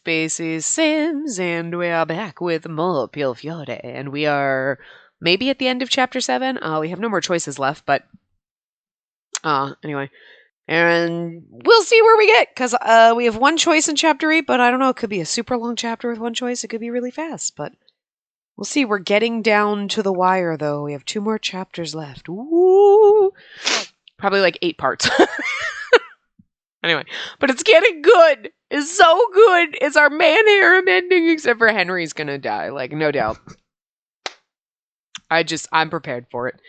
Spacey Sims, and we are back with more Piofiore, and we are maybe at the end of chapter 7. We have no more choices left, but anyway. And we'll see where we get, because we have one choice in chapter 8, but I don't know, it could be a super long chapter with one choice, it could be really fast, but we'll see. We're getting down to the wire, though. We have 2 more chapters left. Woo! Probably like 8 parts. Anyway, but it's getting good. It's so good. It's our man harem ending, except for Henry's gonna die, like, no doubt. I'm prepared for it.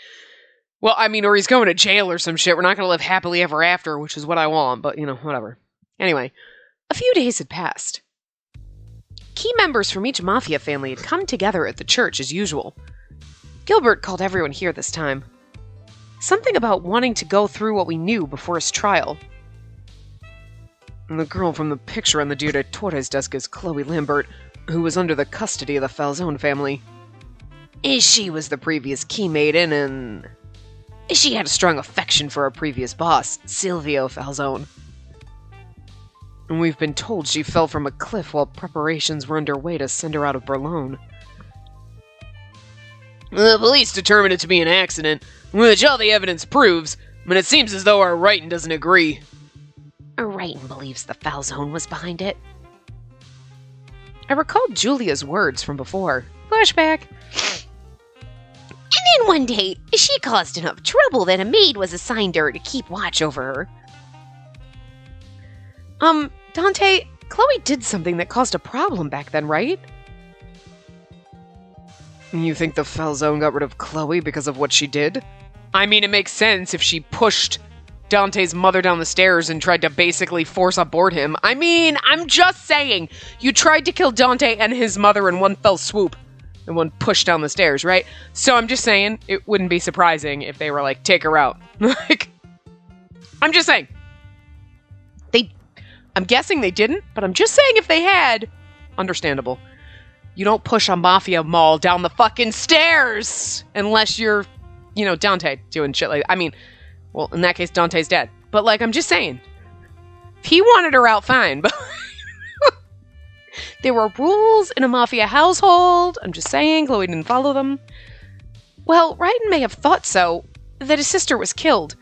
Well, I mean, or he's going to jail or some shit. We're not gonna live happily ever after, which is what I want, but, whatever. Anyway, a few days had passed. Key members from each mafia family had come together at the church as usual. Gilbert called everyone here this time. Something about wanting to go through what we knew before his trial. And the girl from the picture on the dude at Torre's desk is Chloe Lambert, who was under the custody of the Falzone family. She was the previous key maiden, and she had a strong affection for our previous boss, Silvio Falzone. And we've been told she fell from a cliff while preparations were underway to send her out of Berlin. The police determined it to be an accident, which all the evidence proves, but it seems as though our writing doesn't agree. Writing believes the Falzone was behind it. I recalled Julia's words from before. Flashback. And then one day, she caused enough trouble that a maid was assigned her to keep watch over her. Dante, Chloe did something that caused a problem back then, right? You think the Falzone got rid of Chloe because of what she did? I mean, it makes sense if she pushed Dante's mother down the stairs and tried to basically force abort him. I mean, I'm just saying, you tried to kill Dante and his mother in one fell swoop, and one push down the stairs, right? So I'm just saying, it wouldn't be surprising if they were like, take her out. Like, I'm just saying. I'm guessing they didn't, but I'm just saying if they had, understandable. You don't push a mafia mall down the fucking stairs unless you're, Dante doing shit like that. I mean, well, in that case, Dante's dead. But, like, I'm just saying. If he wanted her out, fine. But there were rules in a mafia household. I'm just saying, Chloe didn't follow them. Well, Ryden may have thought so, that his sister was killed.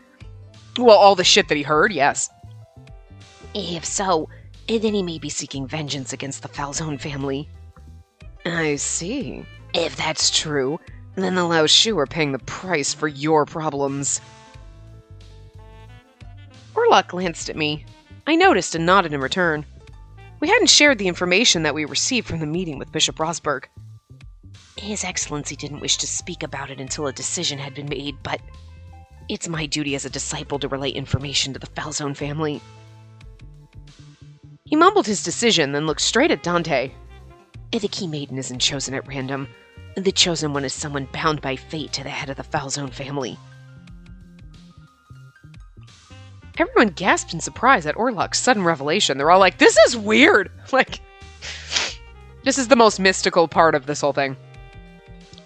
Well, all the shit that he heard, yes. If so, then he may be seeking vengeance against the Falzone family. I see. If that's true, then the Lao Shu are paying the price for your problems. Orlok glanced at me. I noticed and nodded in return. We hadn't shared the information that we received from the meeting with Bishop Rosberg. His Excellency didn't wish to speak about it until a decision had been made, but it's my duty as a disciple to relay information to the Falzone family. He mumbled his decision, then looked straight at Dante. The key maiden isn't chosen at random. The chosen one is someone bound by fate to the head of the Falzone family. Everyone gasped in surprise at Orlok's sudden revelation. They're all like, this is weird! Like, this is the most mystical part of this whole thing.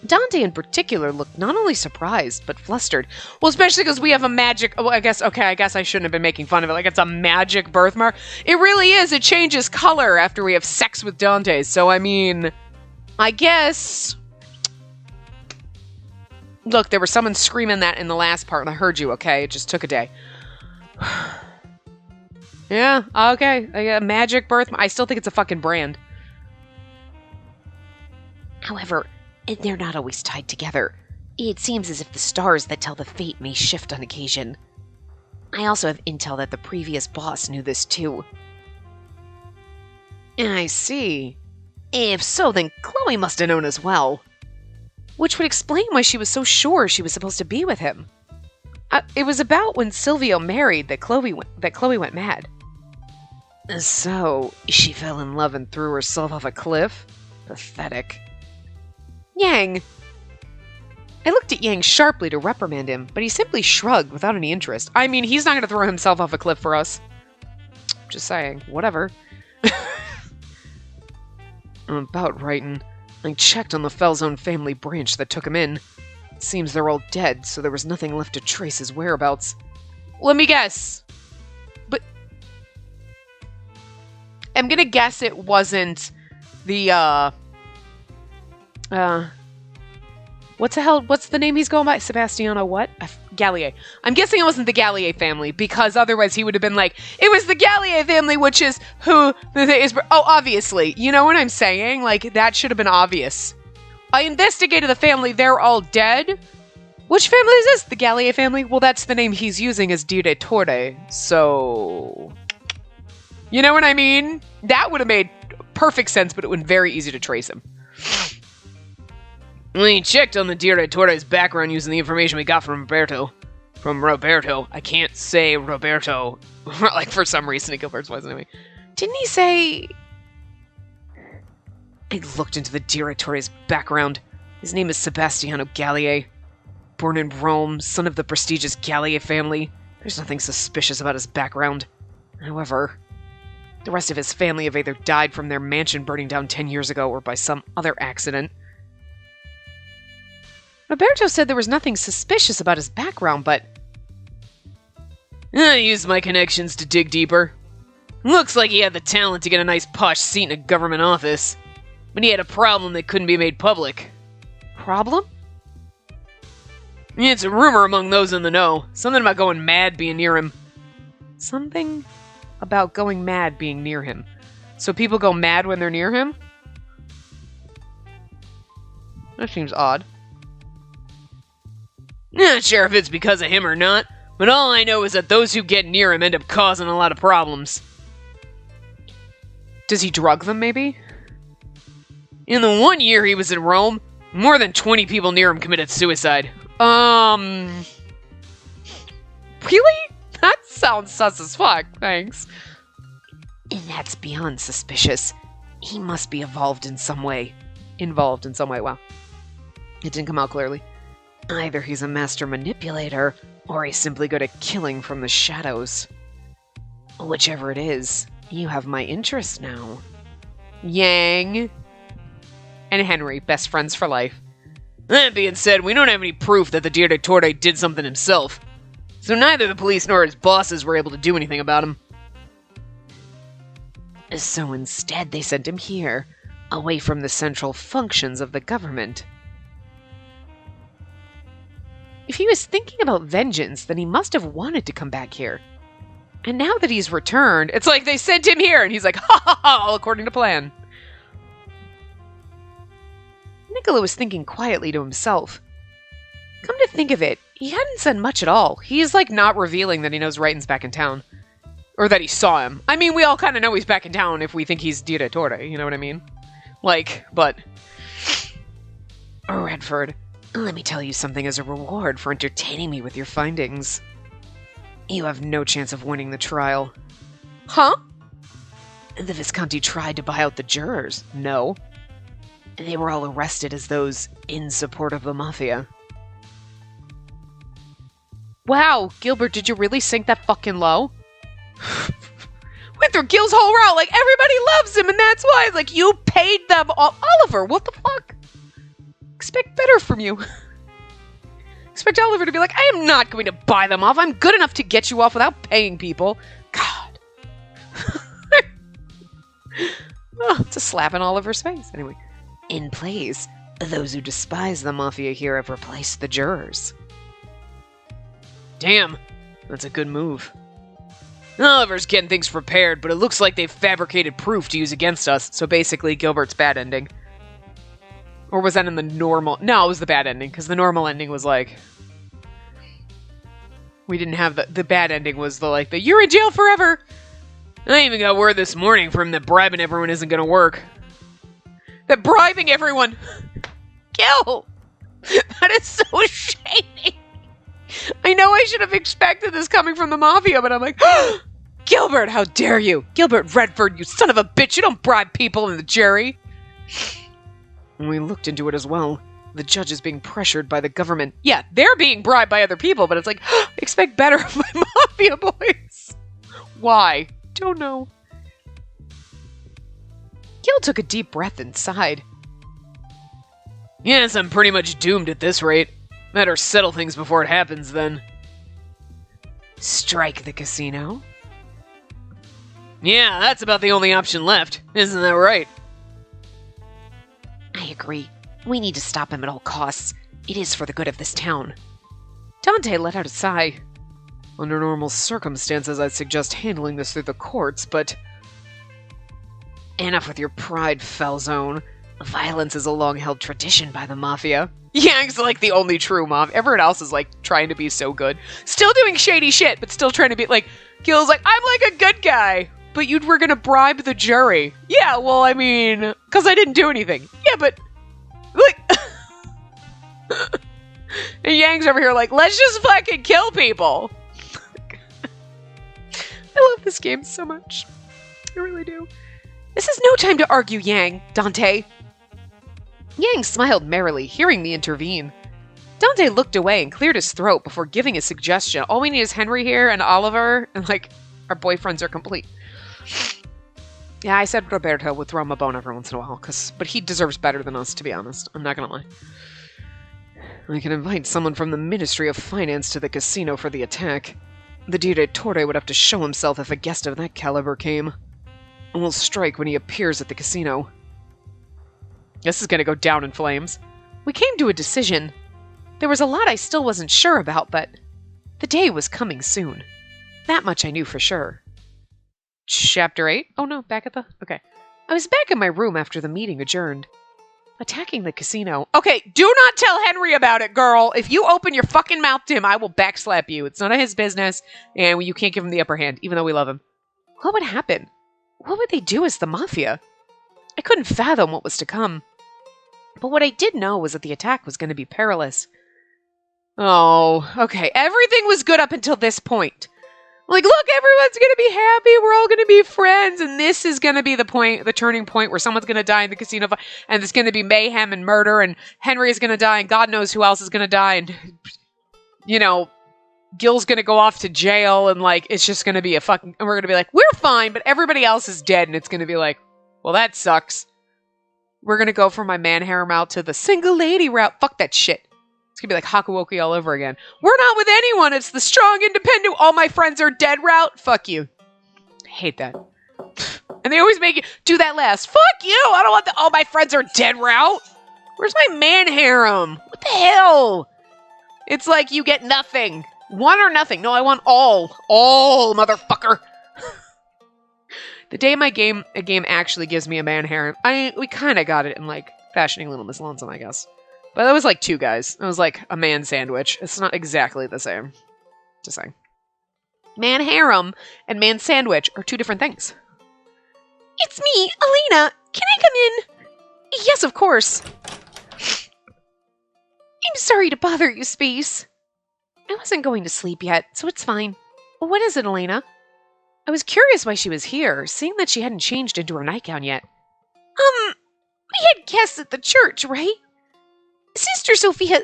Dante in particular looked not only surprised, but flustered. Well, especially because we have a magic... Oh, I guess I shouldn't have been making fun of it. Like, it's a magic birthmark. It really is. It changes color after we have sex with Dante. So, I mean, I guess... Look, there was someone screaming that in the last part, and I heard you, okay? It just took a day. Yeah, okay. A magic birthmark. I still think it's a fucking brand. However, they're not always tied together. It seems as if the stars that tell the fate may shift on occasion. I also have intel that the previous boss knew this too. I see. If so, then Chloe must have known as well. Which would explain why she was so sure she was supposed to be with him. It was about when Silvio married that Chloe went mad. So, she fell in love and threw herself off a cliff? Pathetic. Yang. I looked at Yang sharply to reprimand him, but he simply shrugged without any interest. I mean, he's not going to throw himself off a cliff for us. Just saying. Whatever. I'm about writing. I checked on the Falzone family branch that took him in. It seems they're all dead, so there was nothing left to trace his whereabouts. Let me guess. But... I'm gonna guess it wasn't the, what's the name he's going by? Sebastiano what? Gallier. I'm guessing it wasn't the Gallier family, because otherwise he would have been like, it was the Gallier family, which is who the thing is. Oh, obviously. You know what I'm saying? Like, that should have been obvious. I investigated the family. They're all dead. Which family is this? The Gallier family? Well, that's the name he's using as Direttore. So... You know what I mean? That would have made perfect sense, but it would have been very easy to trace him. We checked on the Direttore's background using the information we got from Roberto. I can't say Roberto. Like, for some reason, in Gilbert's voice anyway. Didn't he say... I looked into the Direttore's background. His name is Sebastiano Gallier. Born in Rome, son of the prestigious Gallier family. There's nothing suspicious about his background. However, the rest of his family have either died from their mansion burning down 10 years ago or by some other accident. Roberto said there was nothing suspicious about his background, but... I used my connections to dig deeper. Looks like he had the talent to get a nice posh seat in a government office. But he had a problem that couldn't be made public. Problem? It's a rumor among those in the know. Something about going mad being near him. Something about going mad being near him. So people go mad when they're near him? That seems odd. Not sure if it's because of him or not, but all I know is that those who get near him end up causing a lot of problems. Does he drug them, maybe? In the 1 year he was in Rome, more than 20 people near him committed suicide. Really? That sounds sus as fuck, thanks. And that's beyond suspicious. He must be involved in some way. Wow. It didn't come out clearly. Either he's a master manipulator, or he's simply good at killing from the shadows. Whichever it is, you have my interest now. Yang and Henry, best friends for life. That being said, we don't have any proof that the Direttore did something himself, so neither the police nor his bosses were able to do anything about him. So instead, they sent him here, away from the central functions of the government. If he was thinking about vengeance, then he must have wanted to come back here. And now that he's returned, it's like they sent him here, and he's like, ha ha ha, all according to plan. Nicola was thinking quietly to himself. Come to think of it, he hadn't said much at all. He's like not revealing that he knows Raiden's back in town. Or that he saw him. I mean, we all kind of know he's back in town if we think he's Direttore, you know what I mean? Like, but... Redford, let me tell you something as a reward for entertaining me with your findings. You have no chance of winning the trial. Huh? The Visconti tried to buy out the jurors. No. They were all arrested as those in support of the Mafia. Wow, Gilbert, did you really sink that fucking low? Went through Gil's whole route, like, everybody loves him, and that's why. It's like, you paid them all. Oliver, what the fuck? Expect better from you. Expect Oliver to be like, I am not going to buy them off. I'm good enough to get you off without paying people. God. Oh, it's a slap in Oliver's face. Anyway. In place, those who despise the Mafia here have replaced the jurors. Damn. That's a good move. Oliver's getting things prepared, but it looks like they've fabricated proof to use against us. So basically, Gilbert's bad ending. Or was that in the normal... No, it was the bad ending, because the normal ending was like... We didn't have the bad ending was the you're in jail forever! I even got word this morning from him that bribing everyone isn't gonna work. That bribing everyone... Gil! That is so shady! I know I should have expected this coming from the Mafia, but I'm like... Gilbert, how dare you! Gilbert Redford, you son of a bitch! You don't bribe people in the jury! And we looked into it as well. The judge is being pressured by the government. Yeah, they're being bribed by other people, but it's like, expect better of my Mafia boys! Why? Don't know. Gil took a deep breath and sighed. Yes, I'm pretty much doomed at this rate. Better settle things before it happens, then. Strike the casino? Yeah, that's about the only option left. Isn't that right? I agree. We need to stop him at all costs. It is for the good of this town. Dante let out a sigh. Under normal circumstances, I'd suggest handling this through the courts, but... Enough with your pride, Felzone. Violence is a long-held tradition by the Mafia. Yang's like the only true mob. Everyone else is like trying to be so good. Still doing shady shit, but still trying to be like... Gil's like, I'm like a good guy, but you were gonna bribe the jury. Yeah, well, I mean, because I didn't do anything. Yeah, but... Like... And Yang's over here like, let's just fucking kill people. I love this game so much. I really do. This is no time to argue, Yang, Dante. Yang smiled merrily, hearing me intervene. Dante looked away and cleared his throat before giving a suggestion. All we need is Henry here and Oliver, and like, our boyfriends are complete. Yeah, I said Roberto would throw him a bone every once in a while, but he deserves better than us, to be honest. I'm not gonna lie. I can invite someone from the Ministry of Finance to the casino for the attack. The Direttore would have to show himself if a guest of that caliber came. And we'll strike when he appears at the casino. This is gonna go down in flames. We came to a decision. There was a lot I still wasn't sure about, but the day was coming soon. That much I knew for sure. Chapter 8? Oh no, back at the... Okay. I was back in my room after the meeting adjourned. Attacking the casino. Okay, do not tell Henry about it, girl. If you open your fucking mouth to him, I will backslap you. It's none of his business, and you can't give him the upper hand, even though we love him. What would happen? What would they do as the Mafia? I couldn't fathom what was to come. But what I did know was that the attack was going to be perilous. Oh, okay. Everything was good up until this point. Like, look, everyone's going to be happy. We're all going to be friends. And this is going to be the point, the turning point where someone's going to die in the casino. And there's going to be mayhem and murder. And Henry is going to die. And God knows who else is going to die. And, you know, Gil's going to go off to jail. And, like, it's just going to be a fucking... And we're going to be like, we're fine. But everybody else is dead. And it's going to be like, well, that sucks. We're going to go from my man harem out to the single lady route. Fuck that shit. It's gonna be like Hakuoki all over again. We're not with anyone. It's the strong, independent, all my friends are dead route. Fuck you. I hate that. And they always make you do that last. Fuck you. I don't want the all my friends are dead route. Where's my man harem? What the hell? It's like you get nothing. One or nothing. No, I want all. All, motherfucker. The day a game actually gives me a man harem, we kind of got it in like Fashioning Little Miss Lonesome, I guess. But that was like two guys. It was like a man sandwich. It's not exactly the same. Just saying. Man harem and man sandwich are two different things. It's me, Elena. Can I come in? Yes, of course. I'm sorry to bother you, Space. I wasn't going to sleep yet, so it's fine. What is it, Elena? I was curious why she was here, seeing that she hadn't changed into her nightgown yet. We had guests at the church, right? Sister Sophia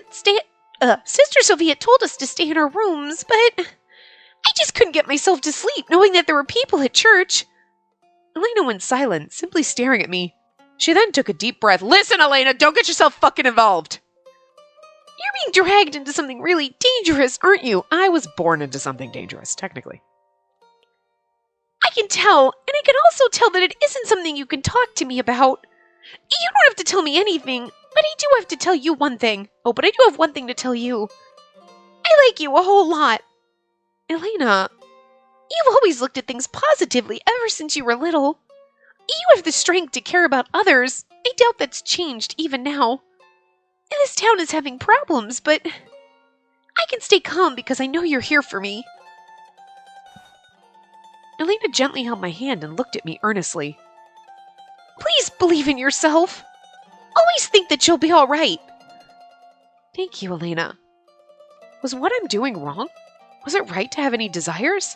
told us to stay in our rooms, but I just couldn't get myself to sleep knowing that there were people at church. Elena went silent, simply staring at me. She then took a deep breath. Listen, Elena, don't get yourself fucking involved. You're being dragged into something really dangerous, aren't you? I was born into something dangerous, technically. I can tell, and I can also tell that it isn't something you can talk to me about. You don't have to tell me anything, but I do have to tell you one thing. Oh, but I do have one thing to tell you. I like you a whole lot. Elena, you've always looked at things positively ever since you were little. You have the strength to care about others. I doubt that's changed even now. And this town is having problems, but I can stay calm because I know you're here for me. Elena gently held my hand and looked at me earnestly. Please believe in yourself. Always think that you'll be all right. Thank you, Elena. Was what I'm doing wrong? Was it right to have any desires?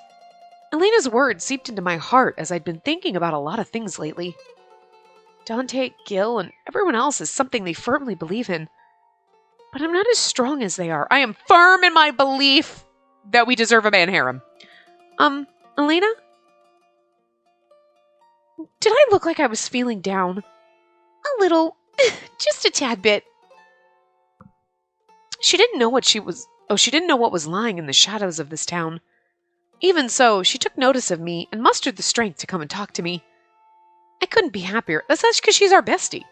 Elena's words seeped into my heart as I'd been thinking about a lot of things lately. Dante, Gil, and everyone else is something they firmly believe in. But I'm not as strong as they are. I am firm in my belief that we deserve a man harem. Elena? Did I look like I was feeling down? A little. Just a tad bit. She didn't know what she didn't know what was lying in the shadows of this town. Even so, she took notice of me and mustered the strength to come and talk to me. I couldn't be happier. That's because she's our bestie.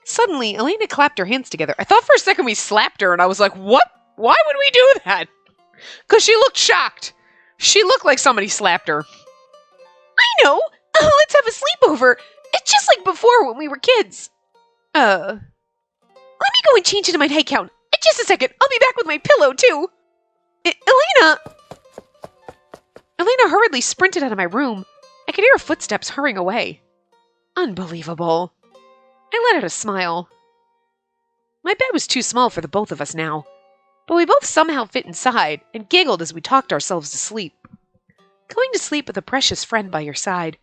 Suddenly, Elena clapped her hands together. I thought for a second we slapped her, and I was like, what? Why would we do that? Because she looked shocked. She looked like somebody slapped her. I know! Let's have a sleepover! It's just like before when we were kids. Let me go and change into my nightgown. Just a second, I'll be back with my pillow, too. Elena hurriedly sprinted out of my room. I could hear her footsteps hurrying away. Unbelievable. I let out a smile. My bed was too small for the both of us now, but we both somehow fit inside and giggled as we talked ourselves to sleep. Going to sleep with a precious friend by your side.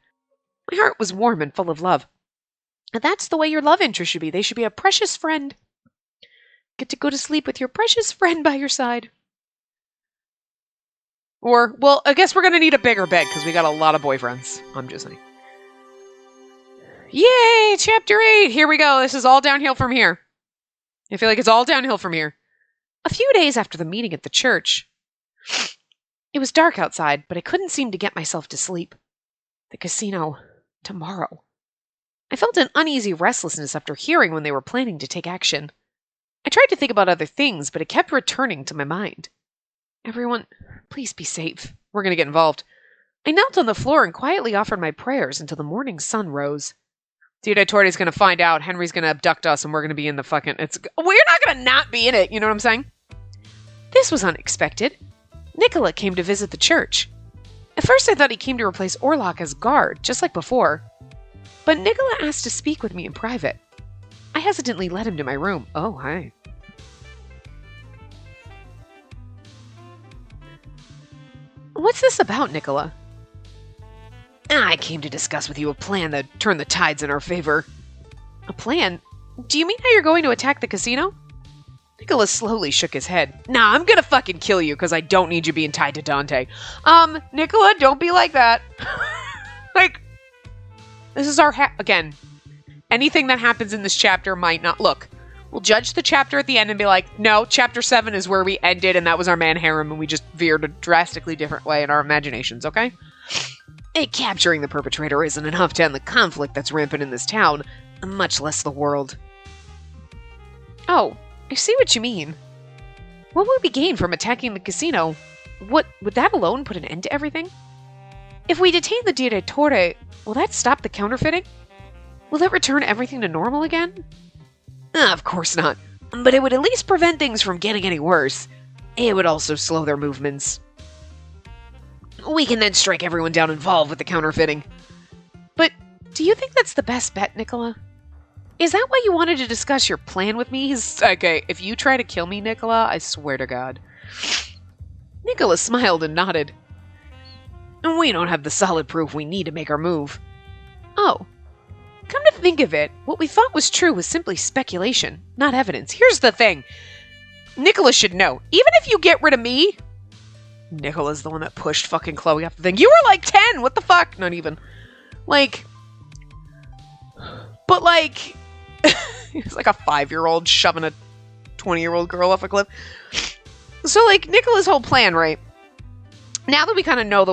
My heart was warm and full of love. And that's the way your love interest should be. They should be a precious friend. Get to go to sleep with your precious friend by your side. Or, well, I guess we're going to need a bigger bed because we got a lot of boyfriends. I'm just saying. Yay! Chapter 8! Here we go. This is all downhill from here. I feel like it's all downhill from here. A few days after the meeting at the church, it was dark outside, but I couldn't seem to get myself to sleep. The casino. Tomorrow. I felt an uneasy restlessness after hearing when they were planning to take action. I tried to think about other things, but it kept returning to my mind. Everyone, please be safe. We're going to get involved. I knelt on the floor and quietly offered my prayers until the morning sun rose. Diodatore's going to find out. Henry's going to abduct us and we're going to be in the fucking... We're not going to not be in it. You know what I'm saying? This was unexpected. Nicola came to visit the church. At first I thought he came to replace Orlok as guard, just like before. But Nicola asked to speak with me in private. I hesitantly led him to my room. Oh, hi. What's this about, Nicola? I came to discuss with you a plan that turn the tides in our favor. A plan? Do you mean how you're going to attack the casino? Nicholas slowly shook his head. Nah, I'm gonna fucking kill you because I don't need you being tied to Dante. Nicola, don't be like that. Like, this is our again. Anything that happens in this chapter might not look. We'll judge the chapter at the end and be like, no, chapter 7 is where we ended and that was our man harem and we just veered a drastically different way in our imaginations, okay? Capturing the perpetrator isn't enough to end the conflict that's rampant in this town, much less the world. Oh, I see what you mean. What would we gain from attacking the casino? Would that alone put an end to everything? If we detain the Diodore, will that stop the counterfeiting? Will it return everything to normal again? Of course not. But it would at least prevent things from getting any worse. It would also slow their movements. We can then strike everyone down involved with the counterfeiting. But do you think that's the best bet, Nicola? Is that why you wanted to discuss your plan with me? Okay, if you try to kill me, Nicola, I swear to God. Nicola smiled and nodded. We don't have the solid proof we need to make our move. Oh. Come to think of it, what we thought was true was simply speculation, not evidence. Here's the thing. Nicola should know. Even if you get rid of me... Nicola's the one that pushed fucking Chloe off the thing. You were like 10! What the fuck? Not even. Like... But like... He's like a 5-year-old shoving a 20-year-old girl off a cliff. So like, Nicola's whole plan, right? Now that we kind of know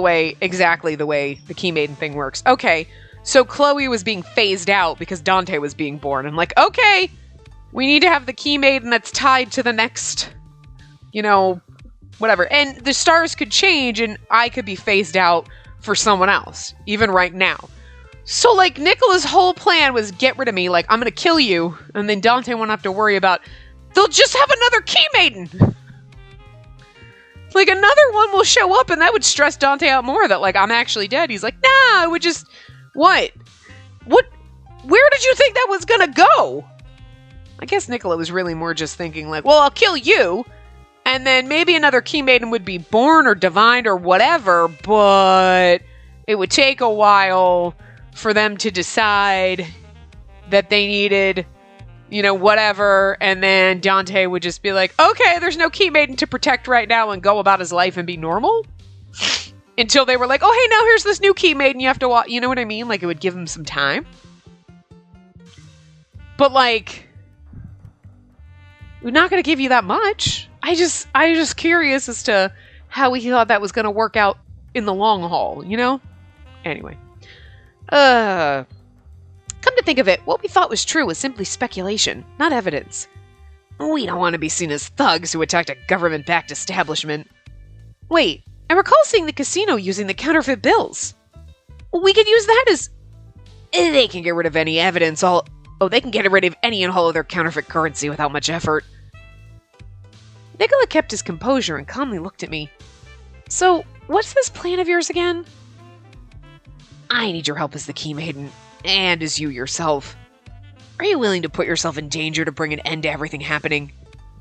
exactly the way the Key Maiden thing works. Okay, so Chloe was being phased out because Dante was being born. I'm like, okay, we need to have the Key Maiden that's tied to the next, whatever. And the stars could change and I could be phased out for someone else, even right now. So, like, Nicola's whole plan was get rid of me, like, I'm gonna kill you, and then Dante won't have to worry about, they'll just have another Key Maiden! Like, another one will show up, and that would stress Dante out more, that, like, I'm actually dead. He's like, nah, I would just, what? Where did you think that was gonna go? I guess Nicola was really more just thinking, like, well, I'll kill you, and then maybe another Key Maiden would be born or divined or whatever, but it would take a while for them to decide that they needed, whatever, and then Dante would just be like, okay, there's no Key Maiden to protect right now, and go about his life and be normal? Until they were like, oh, hey, now here's this new Key Maiden you have to watch, you know what I mean? Like, it would give him some time. But, like, we're not going to give you that much. I just curious as to how we thought that was going to work out in the long haul, you know? Anyway. Come to think of it, what we thought was true was simply speculation, not evidence. We don't want to be seen as thugs who attacked a government-backed establishment. Wait, I recall seeing the casino using the counterfeit bills. We could use that as... They can get rid of any evidence, they can get rid of any and all of their counterfeit currency without much effort. Nicola kept his composure and calmly looked at me. So, what's this plan of yours again? I need your help as the Key Maiden, and as you yourself. Are you willing to put yourself in danger to bring an end to everything happening?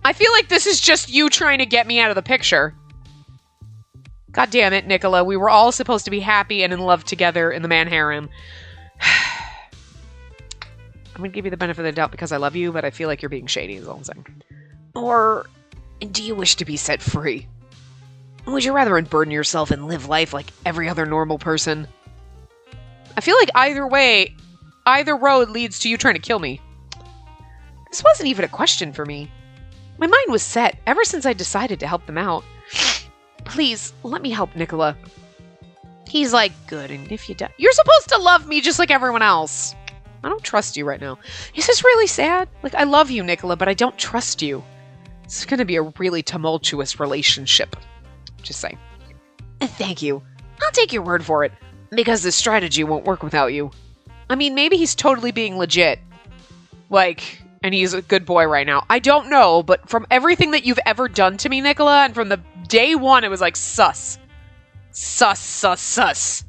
I feel like this is just you trying to get me out of the picture. God damn it, Nicola. We were all supposed to be happy and in love together in the man harem. I'm going to give you the benefit of the doubt because I love you, but I feel like you're being shady is all I'm saying. Or do you wish to be set free? Would you rather unburden yourself and live life like every other normal person? I feel like either way, either road leads to you trying to kill me. This wasn't even a question for me. My mind was set ever since I decided to help them out. Please, let me help Nicola. He's like, good, and if you die... You're supposed to love me just like everyone else. I don't trust you right now. Is this really sad? Like, I love you, Nicola, but I don't trust you. It's gonna be a really tumultuous relationship. Just saying. Thank you. I'll take your word for it, because this strategy won't work without you. I mean, maybe he's totally being legit. Like, and he's a good boy right now. I don't know, but from everything that you've ever done to me, Nicola, and from the day one, it was like, sus. Sus, sus, sus.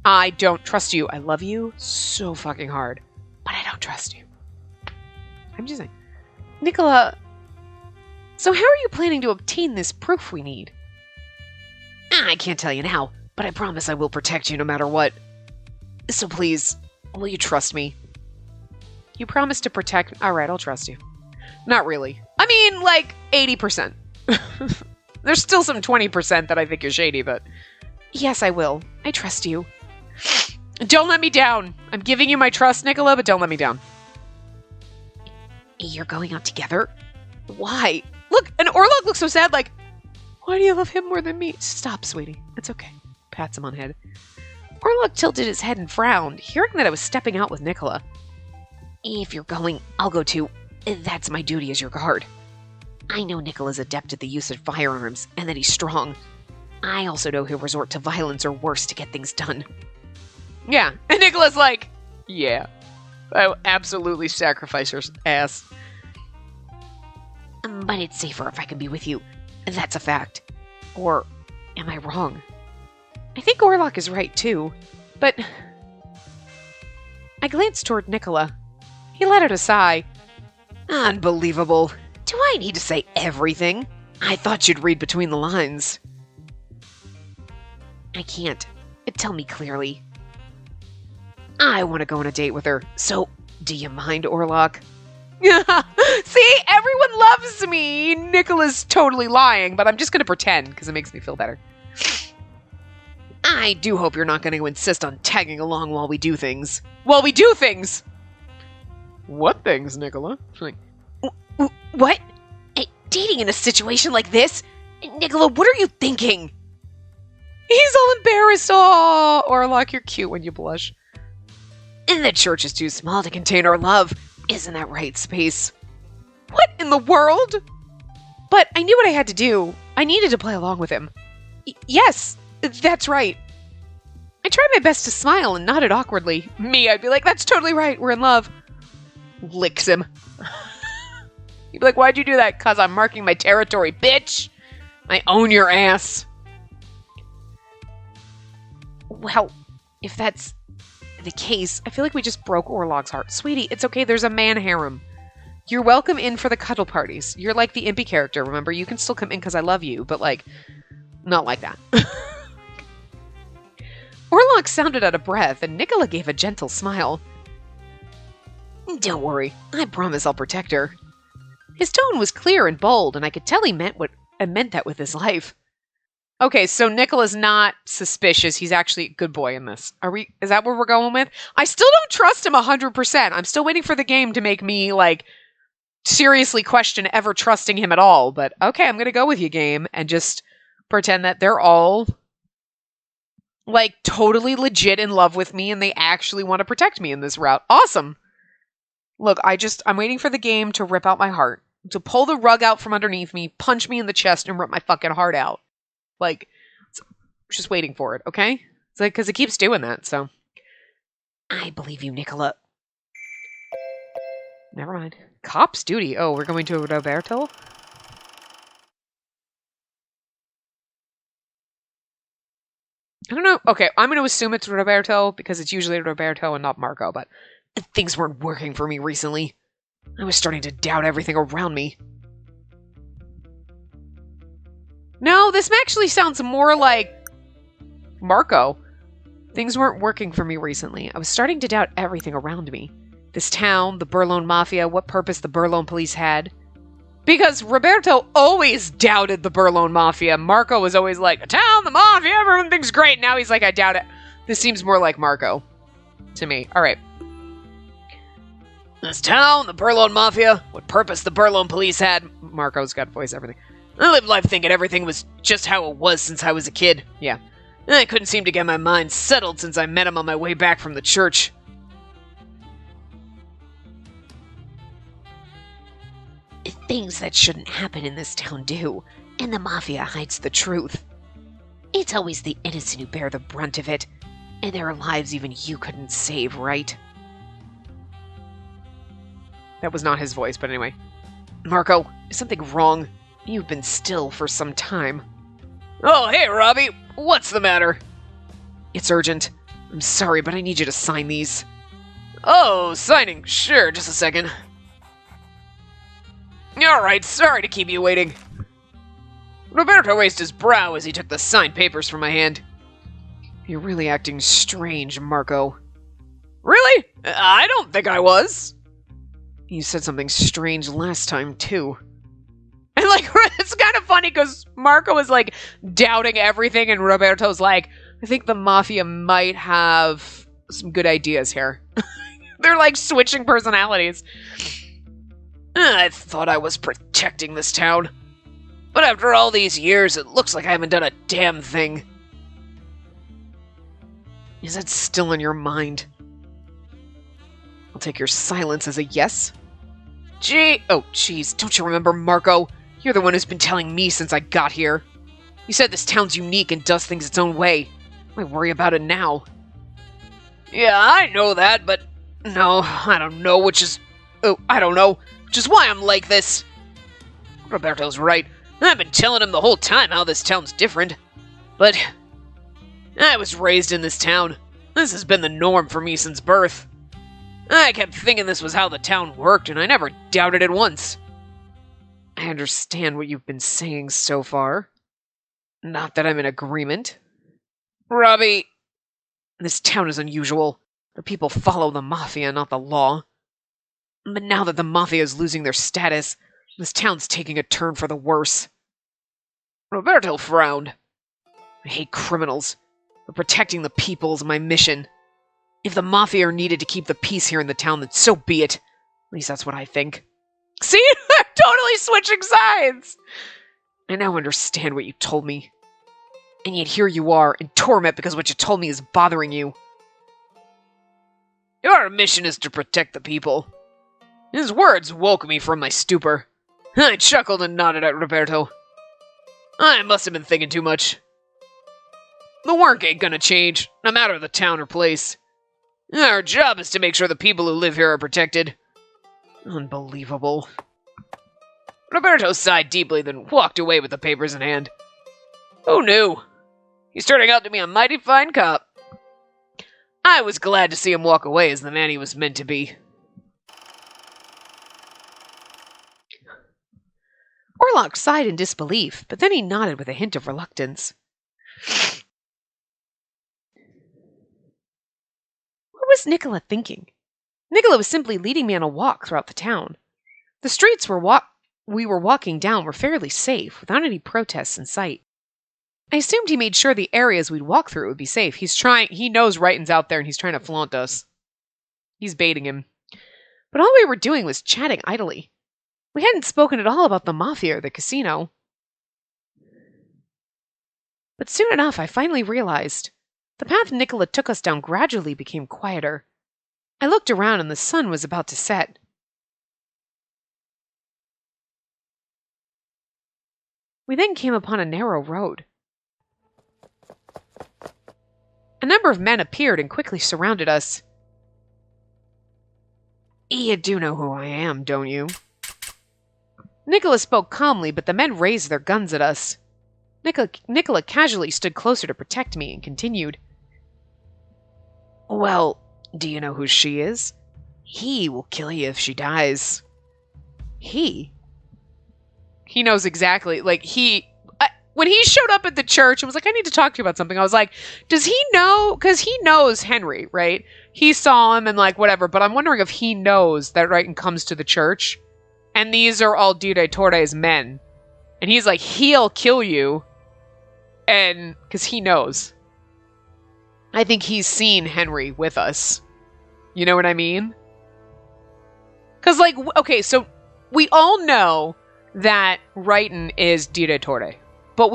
I don't trust you. I love you so fucking hard, but I don't trust you. I'm just saying. Nicola, so how are you planning to obtain this proof we need? I can't tell you now, but I promise I will protect you no matter what. So please, will you trust me? You promise to protect... Alright, I'll trust you. Not really. I mean, like, 80%. There's still some 20% that I think you're shady, but... Yes, I will. I trust you. Don't let me down. I'm giving you my trust, Nicola, but don't let me down. You're going out together? Why? Look, and Orlok looks so sad, like, why do you love him more than me? Stop, sweetie. It's okay. Pats him on the head. Orlok tilted his head and frowned, hearing that I was stepping out with Nicola. If you're going, I'll go too. That's my duty as your guard. I know Nicola's adept at the use of firearms, and that he's strong. I also know he'll resort to violence or worse to get things done. Yeah, and Nicola's like, yeah, I'll absolutely sacrifice her ass. But it's safer if I can be with you. That's a fact. Or am I wrong? I think Orlok is right too, but... I glanced toward Nicola. He let out a sigh. Unbelievable. Do I need to say everything? I thought you'd read between the lines. I can't. Tell me clearly. I want to go on a date with her, so do you mind, Orlok? See, everyone loves me. Nicola's totally lying, but I'm just going to pretend because it makes me feel better. I do hope you're not going to insist on tagging along while we do things. While we do things? What things, Nicola? Like, what? Dating in a situation like this? Nicola, what are you thinking? He's all embarrassed. Oh, Orlok, you're cute when you blush. And the church is too small to contain our love. Isn't that right, Space? What in the world? But I knew what I had to do. I needed to play along with him. Yes, that's right. I tried my best to smile and nodded awkwardly. Me, I'd be like, that's totally right. We're in love. Licks him. He'd be like, why'd you do that? 'Cause I'm marking my territory, bitch. I own your ass. Well, if that's the case, I feel like we just broke Orlok's heart. Sweetie, it's okay. There's a man harem. You're welcome in for the cuddle parties. You're like the Impy character, remember? You can still come in because I love you, but, like, not like that. Orlok sounded out of breath, and Nicola gave a gentle smile. Don't worry. I promise I'll protect her. His tone was clear and bold, and I could tell he meant that with his life. Okay, so Nicola's not suspicious. He's actually a good boy in this. Is that where we're going with? I still don't trust him 100%. I'm still waiting for the game to make me, like, seriously question ever trusting him at all. But, okay, I'm going to go with you, game, and just pretend that they're all, like, totally legit in love with me and they actually want to protect me in this route. Awesome. Look, I'm waiting for the game to rip out my heart, to pull the rug out from underneath me, punch me in the chest, and rip my fucking heart out. Like, just waiting for it, okay? It's like, because it keeps doing that, so. I believe you, Nicola. Never mind. Cop's duty. Oh, we're going to Roberto? I don't know. Okay, I'm going to assume it's Roberto because it's usually Roberto and not Marco, but things weren't working for me recently. I was starting to doubt everything around me. No, this actually sounds more like Marco. Things weren't working for me recently. I was starting to doubt everything around me. This town, the Burlone Mafia, what purpose the Burlone police had. Because Roberto always doubted the Burlone Mafia. Marco was always like, a town, the Mafia, everyone thinks great. Now he's like, I doubt it. This seems more like Marco to me. All right. This town, the Burlone Mafia, what purpose the Burlone police had. Marco's got voice everything. I lived life thinking everything was just how it was since I was a kid. Yeah. I couldn't seem to get my mind settled since I met him on my way back from the church. Things that shouldn't happen in this town do, and the Mafia hides the truth. It's always the innocent who bear the brunt of it, and there are lives even you couldn't save, right? That was not his voice, but anyway. Marco, is something wrong? You've been still for some time. Oh, hey, Robbie. What's the matter? It's urgent. I'm sorry, but I need you to sign these. Oh, signing. Sure, just a second. Alright, sorry to keep you waiting. Roberto raised his brow as he took the signed papers from my hand. You're really acting strange, Marco. Really? I don't think I was. You said something strange last time, too. And, like, it's kind of funny because Marco is, like, doubting everything, and Roberto's like, I think the Mafia might have some good ideas here. They're, like, switching personalities. I thought I was protecting this town. But after all these years, it looks like I haven't done a damn thing. Is that still in your mind? I'll take your silence as a yes. Oh, jeez, don't you remember, Marco? You're the one who's been telling me since I got here. You said this town's unique and does things its own way. Why worry about it now? Yeah, I know that, but... No, I don't know, which is... Oh, I don't know. Which is why I'm like this. Roberto's right. I've been telling him the whole time how this town's different. But... I was raised in this town. This has been the norm for me since birth. I kept thinking this was how the town worked, and I never doubted it once. I understand what you've been saying so far. Not that I'm in agreement. Robbie, this town is unusual. The people follow the Mafia, not the law. But now that the Mafia is losing their status, this town's taking a turn for the worse. Roberto frowned. I hate criminals, but protecting the people is my mission. If the Mafia are needed to keep the peace here in the town, then so be it. At least that's what I think. See? I'm totally switching sides! I now understand what you told me. And yet here you are, in torment because what you told me is bothering you. Your mission is to protect the people. His words woke me from my stupor. I chuckled and nodded at Roberto. I must have been thinking too much. The work ain't gonna change, no matter the town or place. Our job is to make sure the people who live here are protected. Unbelievable. Roberto sighed deeply, then walked away with the papers in hand. Who knew? He's turning out to be a mighty fine cop. I was glad to see him walk away as the man he was meant to be. Orlok sighed in disbelief, but then he nodded with a hint of reluctance. What was Nicola thinking? Nicola was simply leading me on a walk throughout the town. The streets we were walking down were fairly safe, without any protests in sight. I assumed he made sure the areas we'd walk through would be safe. He knows Ryton's out there and he's trying to flaunt us. He's baiting him. But all we were doing was chatting idly. We hadn't spoken at all about the Mafia or the casino. But soon enough, I finally realized the path Nicola took us down gradually became quieter. I looked around and the sun was about to set. We then came upon a narrow road. A number of men appeared and quickly surrounded us. You do know who I am, don't you? Nicola spoke calmly, but the men raised their guns at us. Nicola casually stood closer to protect me and continued. Well, do you know who she is? He will kill you if she dies. He? He knows exactly. When he showed up at the church and was like, I need to talk to you about something, I was like, does he know? Because he knows Henry, right? He saw him and whatever, but I'm wondering if he knows that Wrighton comes to the church and these are all Di Torre's men. And he's like, he'll kill you. And because he knows. I think he's seen Henry with us. You know what I mean? Because, okay, so we all know that Wrighton is Di Torre. But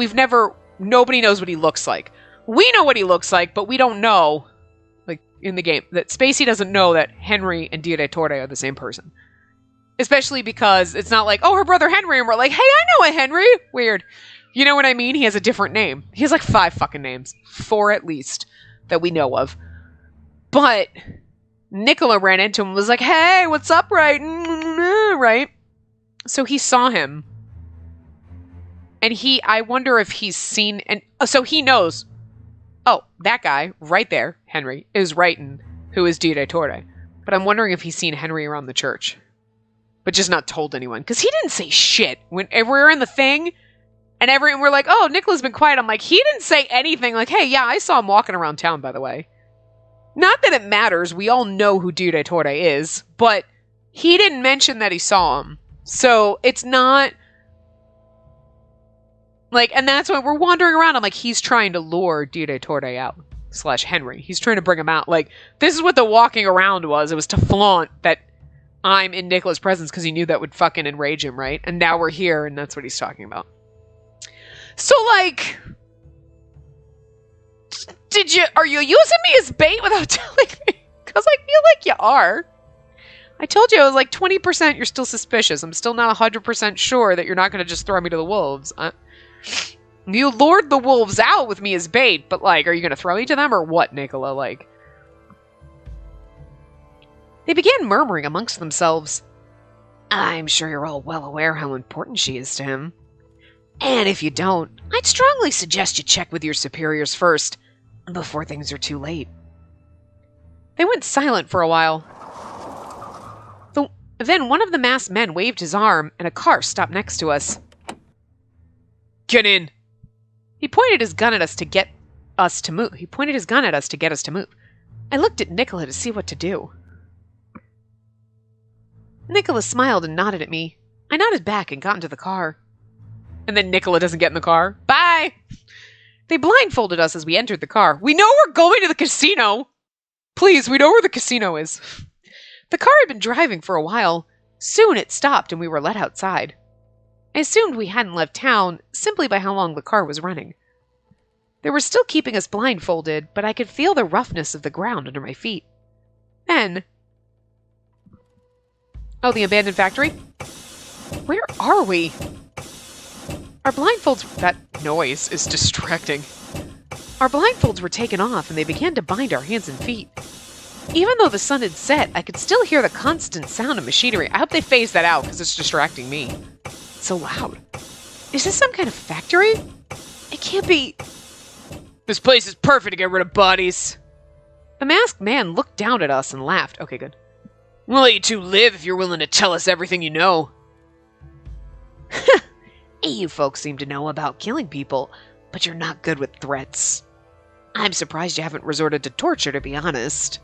nobody knows what he looks like. We know what he looks like, but we don't know, in the game, that Spacey doesn't know that Henry and Di Torre are the same person. Especially because it's not like, oh, her brother Henry, and we're like, hey, I know a Henry. Weird. You know what I mean? He has a different name. He has 5 fucking names. 4 at least that we know of. But Nicola ran into him and was like, hey, what's up, Wrighton? Right? So he saw him. And I wonder if he's seen, and so he knows, oh, that guy right there, Henry, is Wrighton, who is Di Torre. But I'm wondering if he's seen Henry around the church. But just not told anyone. Because he didn't say shit. When we're in the thing, and we're like, oh, Nicola's been quiet. I'm like, he didn't say anything. Like, hey, yeah, I saw him walking around town, by the way. Not that it matters. We all know who Di Torre is. But he didn't mention that he saw him. So it's not... and that's when we're wandering around. I'm like, he's trying to lure Di Torre out. / Henry. He's trying to bring him out. This is what the walking around was. It was to flaunt that I'm in Nicola's presence because he knew that would fucking enrage him, right? And now we're here, and that's what he's talking about. So, are you using me as bait without telling me? Because I feel like you are. I told you I was 20% you're still suspicious. I'm still not 100% sure that you're not going to just throw me to the wolves. You lured the wolves out with me as bait, but are you going to throw me to them or what, Nicola? They began murmuring amongst themselves. I'm sure you're all well aware how important she is to him. And if you don't, I'd strongly suggest you check with your superiors first, before things are too late. They went silent for a while. Then one of the masked men waved his arm, and a car stopped next to us. Get in! He pointed his gun at us to get us to move. I looked at Nicola to see what to do. Nicola smiled and nodded at me. I nodded back and got into the car. And then Nicola doesn't get in the car. Bye! They blindfolded us as we entered the car. We know we're going to the casino! Please, we know where the casino is. The car had been driving for a while. Soon it stopped and we were let outside. I assumed we hadn't left town simply by how long the car was running. They were still keeping us blindfolded, but I could feel the roughness of the ground under my feet. Then... Oh, the abandoned factory? Where are we? Our blindfolds... That noise is distracting. Our blindfolds were taken off and they began to bind our hands and feet. Even though the sun had set, I could still hear the constant sound of machinery. I hope they phase that out because it's distracting me. It's so loud. Is this some kind of factory? It can't be... This place is perfect to get rid of bodies. The masked man looked down at us and laughed. Okay, good. We'll let you two live if you're willing to tell us everything you know. You folks seem to know about killing people, but you're not good with threats. I'm surprised you haven't resorted to torture, to be honest.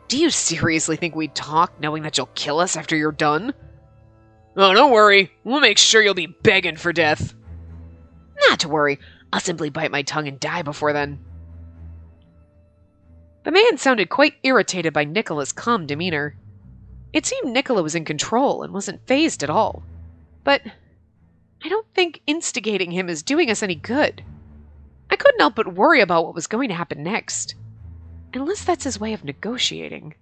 Do you seriously think we'd talk knowing that you'll kill us after you're done? Oh, don't worry. We'll make sure you'll be begging for death. Not to worry. I'll simply bite my tongue and die before then. The man sounded quite irritated by Nicola's calm demeanor. It seemed Nicola was in control and wasn't fazed at all. But I don't think instigating him is doing us any good. I couldn't help but worry about what was going to happen next. Unless that's his way of negotiating.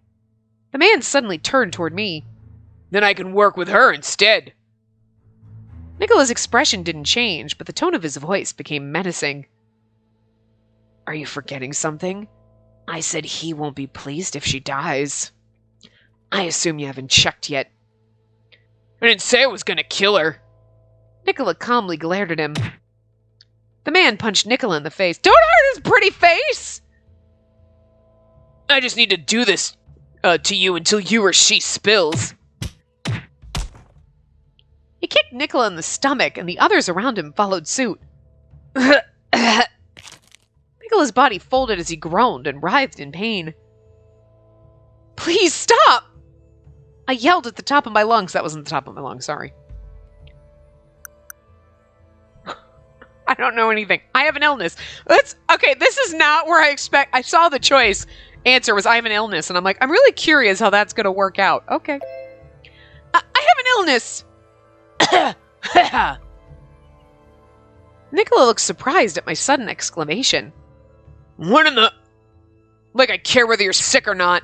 The man suddenly turned toward me. Then I can work with her instead. Nicola's expression didn't change, but the tone of his voice became menacing. Are you forgetting something? I said he won't be pleased if she dies. I assume you haven't checked yet. I didn't say I was going to kill her. Nicola calmly glared at him. The man punched Nicola in the face. Don't hurt his pretty face! I just need to do this to you until you or she spills. He kicked Nicola in the stomach, and the others around him followed suit. Nicola's body folded as he groaned and writhed in pain. Please stop! I yelled at the top of my lungs. That wasn't the top of my lungs, sorry. I don't know anything. I have an illness. Okay, this is not where I expect. I saw the choice. Answer was I have an illness, and I'm like, I'm really curious how that's going to work out. Okay. I have an illness. Nicola looked surprised at my sudden exclamation. What in the... Like I care whether you're sick or not.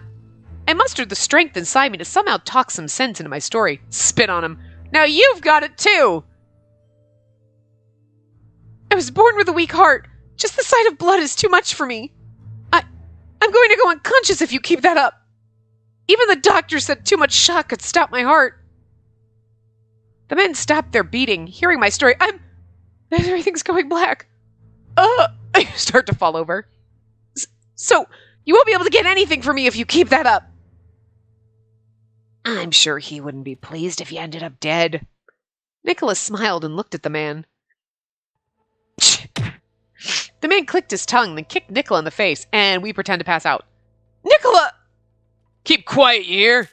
I mustered the strength inside me to somehow talk some sense into my story. Spit on him. Now you've got it too. I was born with a weak heart. Just the sight of blood is too much for me. I'm going to go unconscious if you keep that up. Even the doctor said too much shock could stop my heart. The men stopped their beating, hearing my story. Everything's going black. I start to fall over. So, you won't be able to get anything from me if you keep that up. I'm sure he wouldn't be pleased if you ended up dead. Nicholas smiled and looked at the man. The man clicked his tongue, then kicked Nicola in the face, and we pretend to pass out. Nicola! Keep quiet, you hear?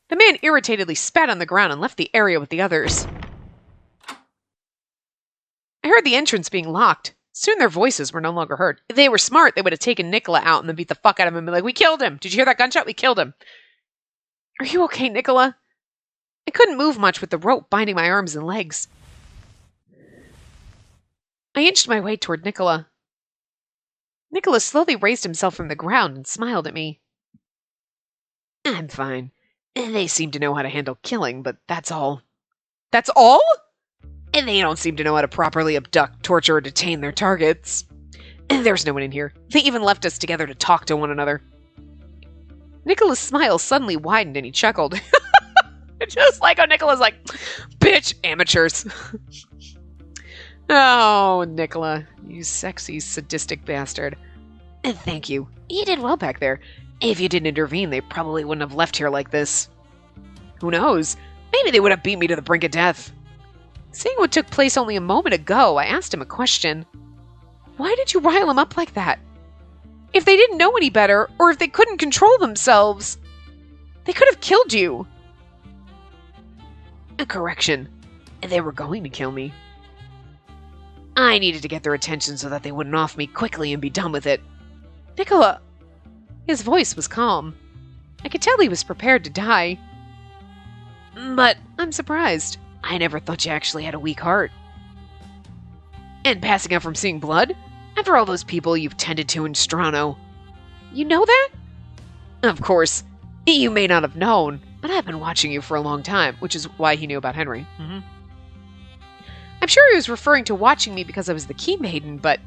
The man irritatedly spat on the ground and left the area with the others. I heard the entrance being locked. Soon their voices were no longer heard. If they were smart, they would have taken Nicola out and then beat the fuck out of him and be like, we killed him! Did you hear that gunshot? We killed him! Are you okay, Nicola? I couldn't move much with the rope binding my arms and legs. I inched my way toward Nicola. Nicola slowly raised himself from the ground and smiled at me. I'm fine. They seem to know how to handle killing, but that's all. That's all? And they don't seem to know how to properly abduct, torture, or detain their targets. And there's no one in here. They even left us together to talk to one another. Nicola's smile suddenly widened and he chuckled. Just like how Nicola's like, bitch, amateurs. Oh, Nicola, you sexy, sadistic bastard. Thank you. You did well back there. If you didn't intervene, they probably wouldn't have left here like this. Who knows? Maybe they would have beat me to the brink of death. Seeing what took place only a moment ago, I asked him a question. Why did you rile them up like that? If they didn't know any better, or if they couldn't control themselves, they could have killed you. A correction. They were going to kill me. I needed to get their attention so that they wouldn't off me quickly and be done with it. Nicola! His voice was calm. I could tell he was prepared to die. But I'm surprised. I never thought you actually had a weak heart. And passing out from seeing blood? After all those people you've tended to in Strano. You know that? Of course. You may not have known, but I've been watching you for a long time, which is why he knew about Henry. I'm sure he was referring to watching me because I was the Key Maiden, but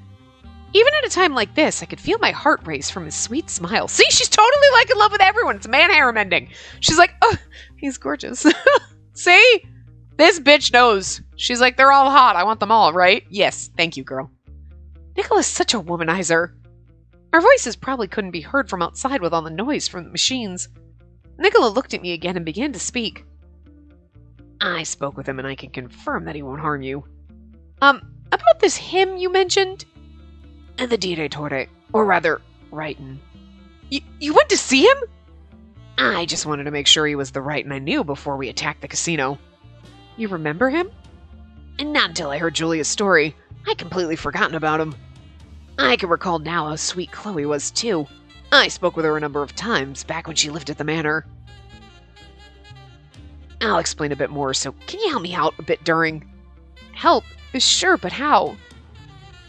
even at a time like this, I could feel my heart race from his sweet smile. See, she's totally like in love with everyone. It's man harem ending. She's like, oh, he's gorgeous. See? This bitch knows. She's like, they're all hot. I want them all, right? Yes, thank you, girl. Nicola's such a womanizer. Our voices probably couldn't be heard from outside with all the noise from the machines. Nicola looked at me again and began to speak. I spoke with him and I can confirm that he won't harm you. About this hymn you mentioned? The Direttore, or rather, Righton. You went to see him? I just wanted to make sure he was the Righton I knew before we attacked the casino. You remember him? And not until I heard Julia's story. I'd completely forgotten about him. I can recall now how sweet Chloe was, too. I spoke with her a number of times, back when she lived at the manor. I'll explain a bit more, so can you help me out a bit during? Help? Sure, but how?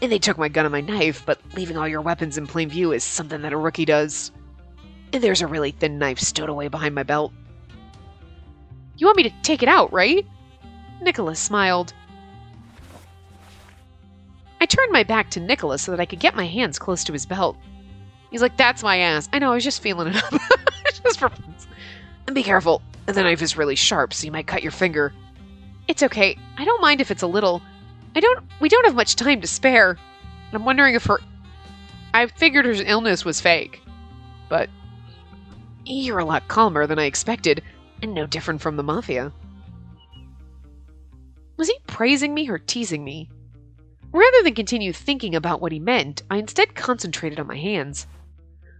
And they took my gun and my knife, but leaving all your weapons in plain view is something that a rookie does. And there's a really thin knife stowed away behind my belt. You want me to take it out, right? Nicholas smiled. I turned my back to Nicholas so that I could get my hands close to his belt. He's like, that's my ass. I know, I was just feeling it up. Just for fun. And be careful. The knife is really sharp, so you might cut your finger. It's okay. I don't mind if it's a little. We don't have much time to spare. I'm wondering if I figured her illness was fake. But you're a lot calmer than I expected, and no different from the Mafia. Was he praising me or teasing me? Rather than continue thinking about what he meant, I instead concentrated on my hands.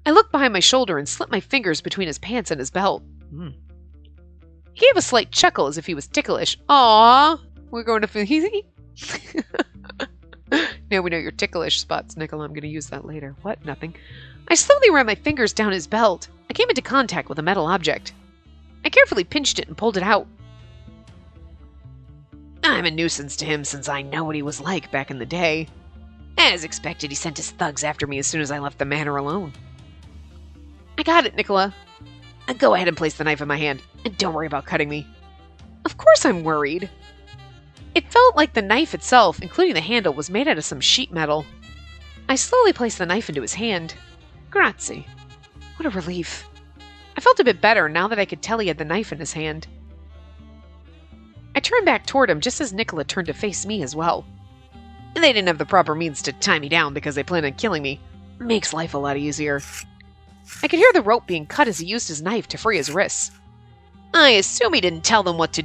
I looked behind my shoulder and slipped my fingers between his pants and his belt. He gave a slight chuckle as if he was ticklish. Aww, we're going to... Now we know your ticklish spots, Nicola. I'm going to use that later. What? Nothing. I slowly ran my fingers down his belt. I came into contact with a metal object. I carefully pinched it and pulled it out. I'm a nuisance to him since I know what he was like back in the day. As expected, he sent his thugs after me as soon as I left the manor alone. I got it, Nicola. Go ahead and place the knife in my hand, and don't worry about cutting me. Of course I'm worried. It felt like the knife itself, including the handle, was made out of some sheet metal. I slowly placed the knife into his hand. Grazie. What a relief. I felt a bit better now that I could tell he had the knife in his hand. I turned back toward him just as Nicola turned to face me as well. They didn't have the proper means to tie me down because they planned on killing me. Makes life a lot easier. I could hear the rope being cut as he used his knife to free his wrists. I assume he didn't tell them what to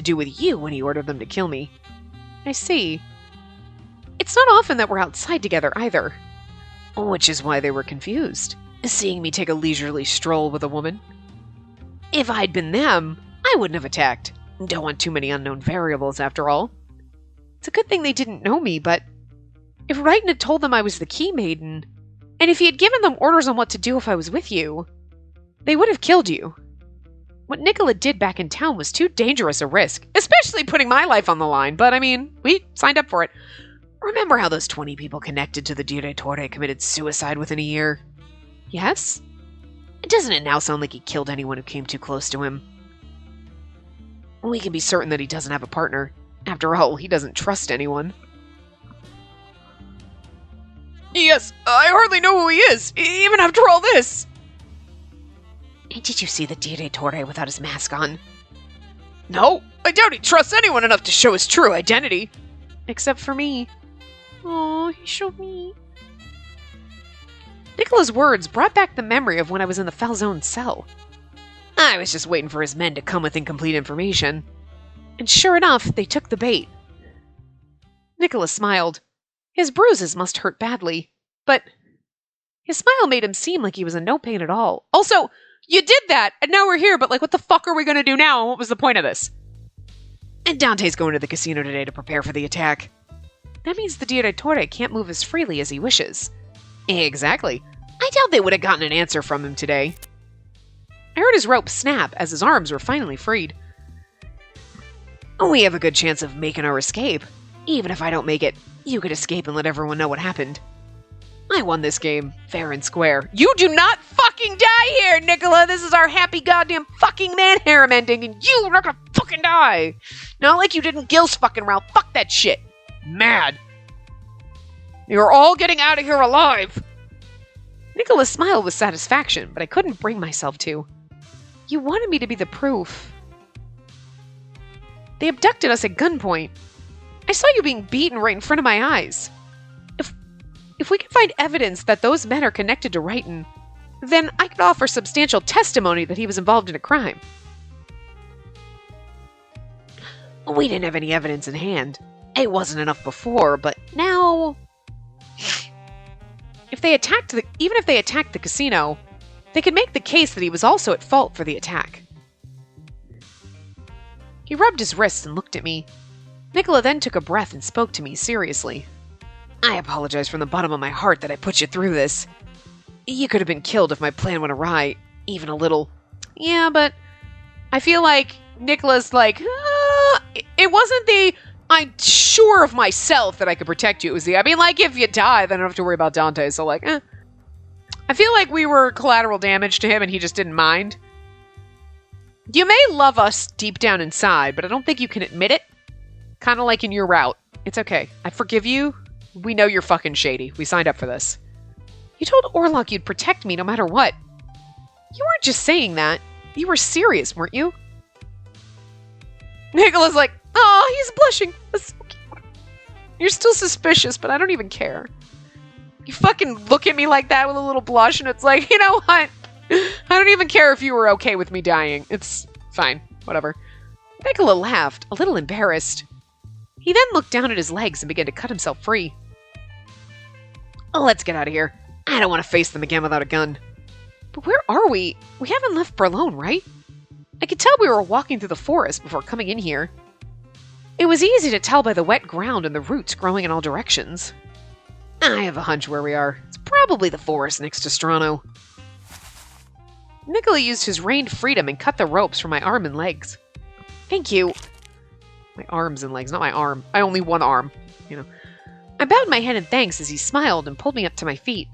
do with you when he ordered them to kill me. I see. It's not often that we're outside together either. Which is why they were confused, seeing me take a leisurely stroll with a woman. If I'd been them, I wouldn't have attacked. Don't want too many unknown variables, after all. It's a good thing they didn't know me, but if Wrighton had told them I was the Key Maiden, and if he had given them orders on what to do if I was with you, they would have killed you. What Nicola did back in town was too dangerous a risk, especially putting my life on the line, but I mean, we signed up for it. Remember how those 20 people connected to the Direttore committed suicide within a year? Yes? Doesn't it now sound like he killed anyone who came too close to him? We can be certain that he doesn't have a partner. After all, he doesn't trust anyone. Yes, I hardly know who he is, even after all this. Did you see the Direttore without his mask on? No, I doubt he trusts anyone enough to show his true identity. Except for me. Oh, he showed me. Nicola's words brought back the memory of when I was in the Falzone cell. I was just waiting for his men to come with incomplete information. And sure enough, they took the bait. Nicola smiled. His bruises must hurt badly, but his smile made him seem like he was in no pain at all. Also, you did that, and now we're here, but like, what the fuck are we gonna do now, and what was the point of this? And Dante's going to the casino today to prepare for the attack. That means the Direttore can't move as freely as he wishes. Exactly. I doubt they would have gotten an answer from him today. I heard his rope snap as his arms were finally freed. We have a good chance of making our escape. Even if I don't make it, you could escape and let everyone know what happened. I won this game, fair and square. You do not fucking die here, Nicola! This is our happy goddamn fucking man-harem ending, and you are not gonna fucking die! Not like you did in Gil's fucking round. Fuck that shit! Mad! You're all getting out of here alive! Nicola smiled with satisfaction, but I couldn't bring myself to. You wanted me to be the proof. They abducted us at gunpoint. I saw you being beaten right in front of my eyes. If we can find evidence that those men are connected to Wrighton, then I could offer substantial testimony that he was involved in a crime. We didn't have any evidence in hand. It wasn't enough before, but now... even if they attacked the casino, they could make the case that he was also at fault for the attack. He rubbed his wrist and looked at me. Nicola then took a breath and spoke to me seriously. I apologize from the bottom of my heart that I put you through this. You could have been killed if my plan went awry, even a little. Yeah, but I feel like Nicola's like, it wasn't the I'm sure of myself that I could protect you. It was I mean, like, if you die, then I don't have to worry about Dante. So, like, I feel like we were collateral damage to him and he just didn't mind. You may love us deep down inside, but I don't think you can admit it. Kind of like in your route. It's okay. I forgive you. We know you're fucking shady. We signed up for this. You told Orlok you'd protect me no matter what. You weren't just saying that. You were serious, weren't you? Nicola's like, oh, he's blushing. That's so cute. You're still suspicious, but I don't even care. You fucking look at me like that with a little blush, and it's like, you know what? I don't even care if you were okay with me dying. It's fine. Whatever. Nicola laughed, a little embarrassed. He then looked down at his legs and began to cut himself free. Oh, let's get out of here. I don't want to face them again without a gun. But where are we? We haven't left Berlone, right? I could tell we were walking through the forest before coming in here. It was easy to tell by the wet ground and the roots growing in all directions. I have a hunch where we are. It's probably the forest next to Strano. Nicola used his reigned freedom and cut the ropes from my arm and legs. Thank you. My arms and legs, not my arm. I only one arm, you know. I bowed my head in thanks as he smiled and pulled me up to my feet.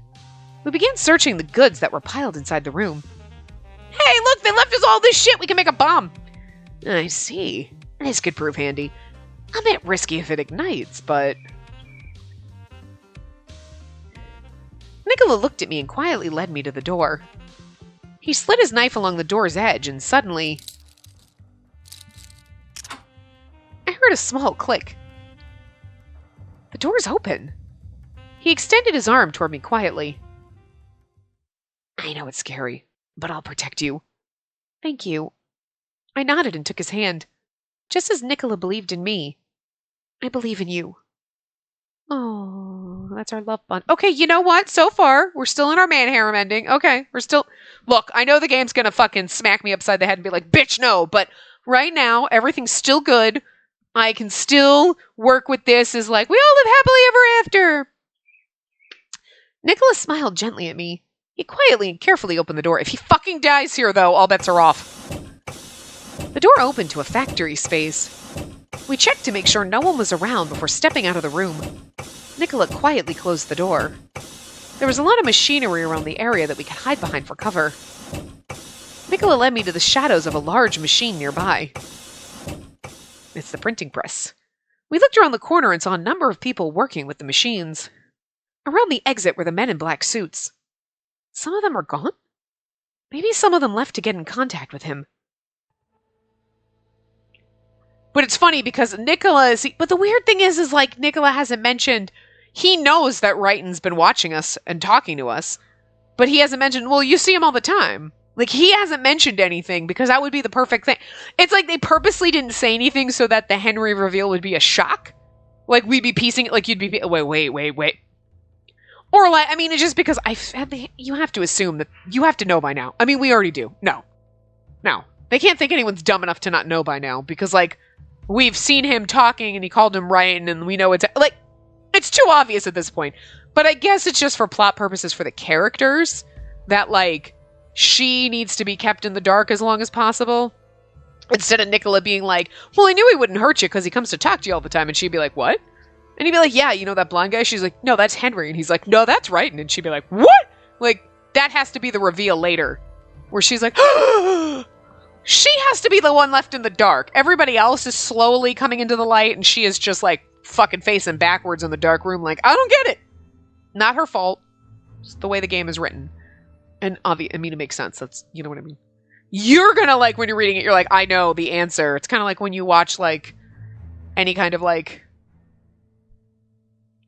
We began searching the goods that were piled inside the room. Hey, look, they left us all this shit. We can make a bomb. I see. This could prove handy. A bit risky if it ignites, but... Nicola looked at me and quietly led me to the door. He slid his knife along the door's edge, and suddenly... I heard a small click. The door's open. He extended his arm toward me quietly. I know it's scary, but I'll protect you. Thank you. I nodded and took his hand. Just as Nicola believed in me, I believe in you. Oh, that's our love bond. Okay, you know what? So far, we're still in our man harem ending. Okay, we're still... Look, I know the game's gonna fucking smack me upside the head and be like, bitch, no. But right now, everything's still good. I can still work with this as like, we all live happily ever after. Nicholas smiled gently at me. He quietly and carefully opened the door. If he fucking dies here, though, all bets are off. The door opened to a factory space. We checked to make sure no one was around before stepping out of the room. Nicola quietly closed the door. There was a lot of machinery around the area that we could hide behind for cover. Nicola led me to the shadows of a large machine nearby. It's the printing press. We looked around the corner and saw a number of people working with the machines. Around the exit were the men in black suits. Some of them are gone? Maybe some of them left to get in contact with him. But it's funny because Nicola is... But the weird thing is like, Nicola hasn't mentioned... He knows that Wrighton's been watching us and talking to us. But he hasn't mentioned, well, you see him all the time. Like, he hasn't mentioned anything because that would be the perfect thing. It's like they purposely didn't say anything so that the Henry reveal would be a shock. Like, we'd be piecing it, like, you'd be... Wait. Or, like, I mean, it's just because you have to assume that... You have to know by now. I mean, we already do. No. They can't think anyone's dumb enough to not know by now because, like... We've seen him talking and he called him Wrighton and we know it's... Like, it's too obvious at this point. But I guess it's just for plot purposes for the characters that, like, she needs to be kept in the dark as long as possible. Instead of Nicola being like, well, I knew he wouldn't hurt you because he comes to talk to you all the time. And she'd be like, what? And he'd be like, yeah, you know that blonde guy? She's like, no, that's Henry. And he's like, no, that's Wrighton. And she'd be like, what? Like, that has to be the reveal later. Where she's like, she has to be the one left in the dark. Everybody else is slowly coming into the light, and she is just, like, fucking facing backwards in the dark room, like, I don't get it. Not her fault. Just the way the game is written. And, I mean, it makes sense. That's, you know what I mean? You're gonna, like, when you're reading it, you're like, I know the answer. It's kind of like when you watch, like, any kind of, like,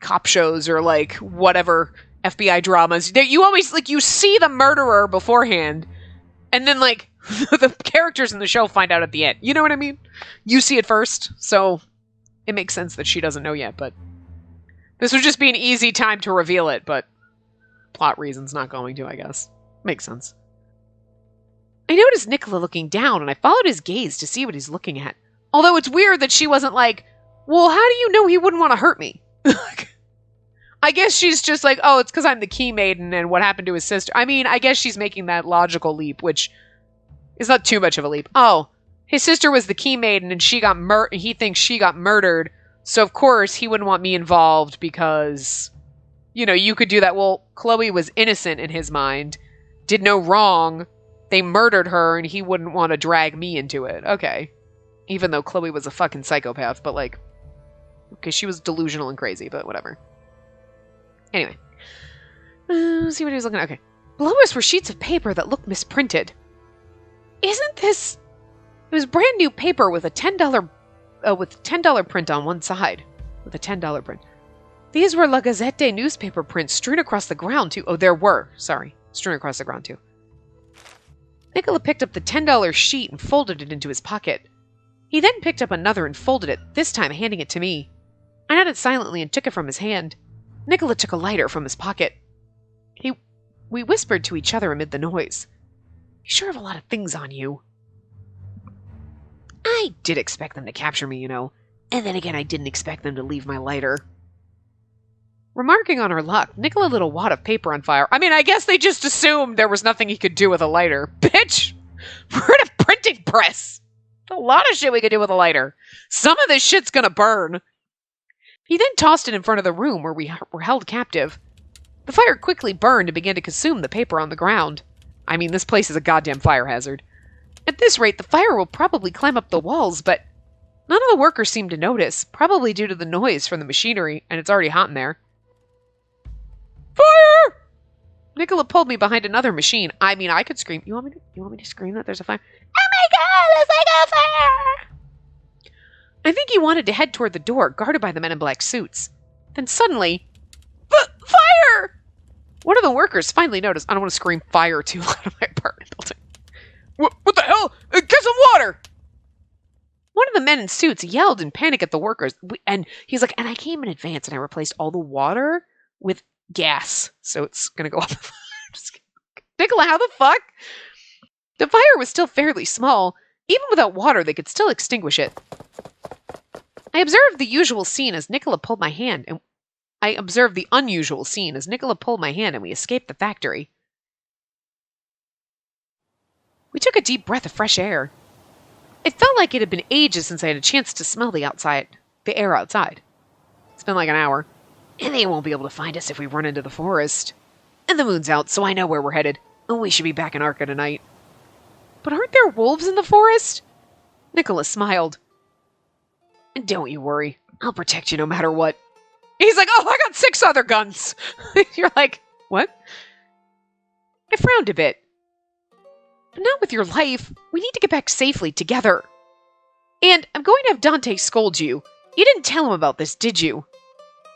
cop shows or, like, whatever FBI dramas. You always, like, you see the murderer beforehand, and then, like, the characters in the show find out at the end. You know what I mean? You see it first, so it makes sense that she doesn't know yet, but this would just be an easy time to reveal it, but plot reasons not going to, I guess. Makes sense. I noticed Nicola looking down, and I followed his gaze to see what he's looking at. Although it's weird that she wasn't like, well, how do you know he wouldn't want to hurt me? I guess she's just like, oh, it's because I'm the key maiden and what happened to his sister. I mean, I guess she's making that logical leap, which is not too much of a leap. Oh, his sister was the key maiden and she got he thinks she got murdered So, of course, he wouldn't want me involved because, you could do that. Well, Chloe was innocent in his mind, did no wrong. They murdered her, and he wouldn't want to drag me into it. Okay. Even though Chloe was a fucking psychopath, but okay, she was delusional and crazy, but whatever. Anyway. Let's see what he was looking at. Okay. Below us were sheets of paper that looked misprinted. Isn't this... It was brand new paper with a $10 print on one side. With a $10 print. These were La Gazette newspaper prints strewn across the ground, too. Oh, there were. Sorry. Strewn across the ground, too. Nicola picked up the $10 sheet and folded it into his pocket. He then picked up another and folded it, this time handing it to me. I nodded silently and took it from his hand. Nicola took a lighter from his pocket. We whispered to each other amid the noise. You sure have a lot of things on you. I did expect them to capture me, And then again, I didn't expect them to leave my lighter. Remarking on her luck, Nicola lit a wad of paper on fire. I mean, I guess they just assumed there was nothing he could do with a lighter. Bitch! We're in a printing press! A lot of shit we could do with a lighter. Some of this shit's gonna burn. He then tossed it in front of the room where we were held captive. The fire quickly burned and began to consume the paper on the ground. I mean, this place is a goddamn fire hazard. At this rate, the fire will probably climb up the walls, but none of the workers seem to notice, probably due to the noise from the machinery, and it's already hot in there. Fire! Nicola pulled me behind another machine. I mean, I could scream. You want me to scream that there's a fire? Oh my god, there's like a fire! I think he wanted to head toward the door, guarded by the men in black suits. Then suddenly, fire! One of the workers finally noticed. I don't want to scream fire too loud in my apartment building. What the hell? Get some water! One of the men in suits yelled in panic at the workers. And he's like, and I came in advance and I replaced all the water with gas. So it's going to go up. Nicola, how the fuck? The fire was still fairly small. Even without water, they could still extinguish it. I observed the unusual scene as Nicola pulled my hand and we escaped the factory. We took a deep breath of fresh air. It felt like it had been ages since I had a chance to smell the air outside. It's been like an hour. And they won't be able to find us if we run into the forest. And the moon's out, so I know where we're headed. And we should be back in Arca tonight. But aren't there wolves in the forest? Nicholas smiled. Don't you worry. I'll protect you no matter what. He's like, oh, I got 6 other guns. You're like, what? I frowned a bit. But not with your life. We need to get back safely together. And I'm going to have Dante scold you. You didn't tell him about this, did you?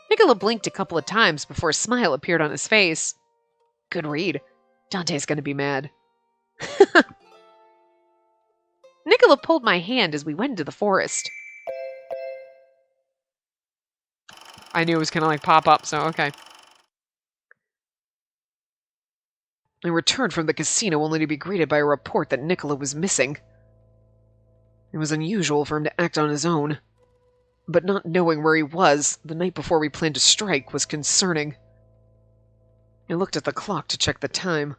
Nicola blinked a couple of times before a smile appeared on his face. Good read. Dante's going to be mad. Nicola pulled my hand as we went into the forest. I knew it was going to pop up, so okay. I returned from the casino only to be greeted by a report that Nicola was missing. It was unusual for him to act on his own. But not knowing where he was the night before we planned to strike was concerning. I looked at the clock to check the time.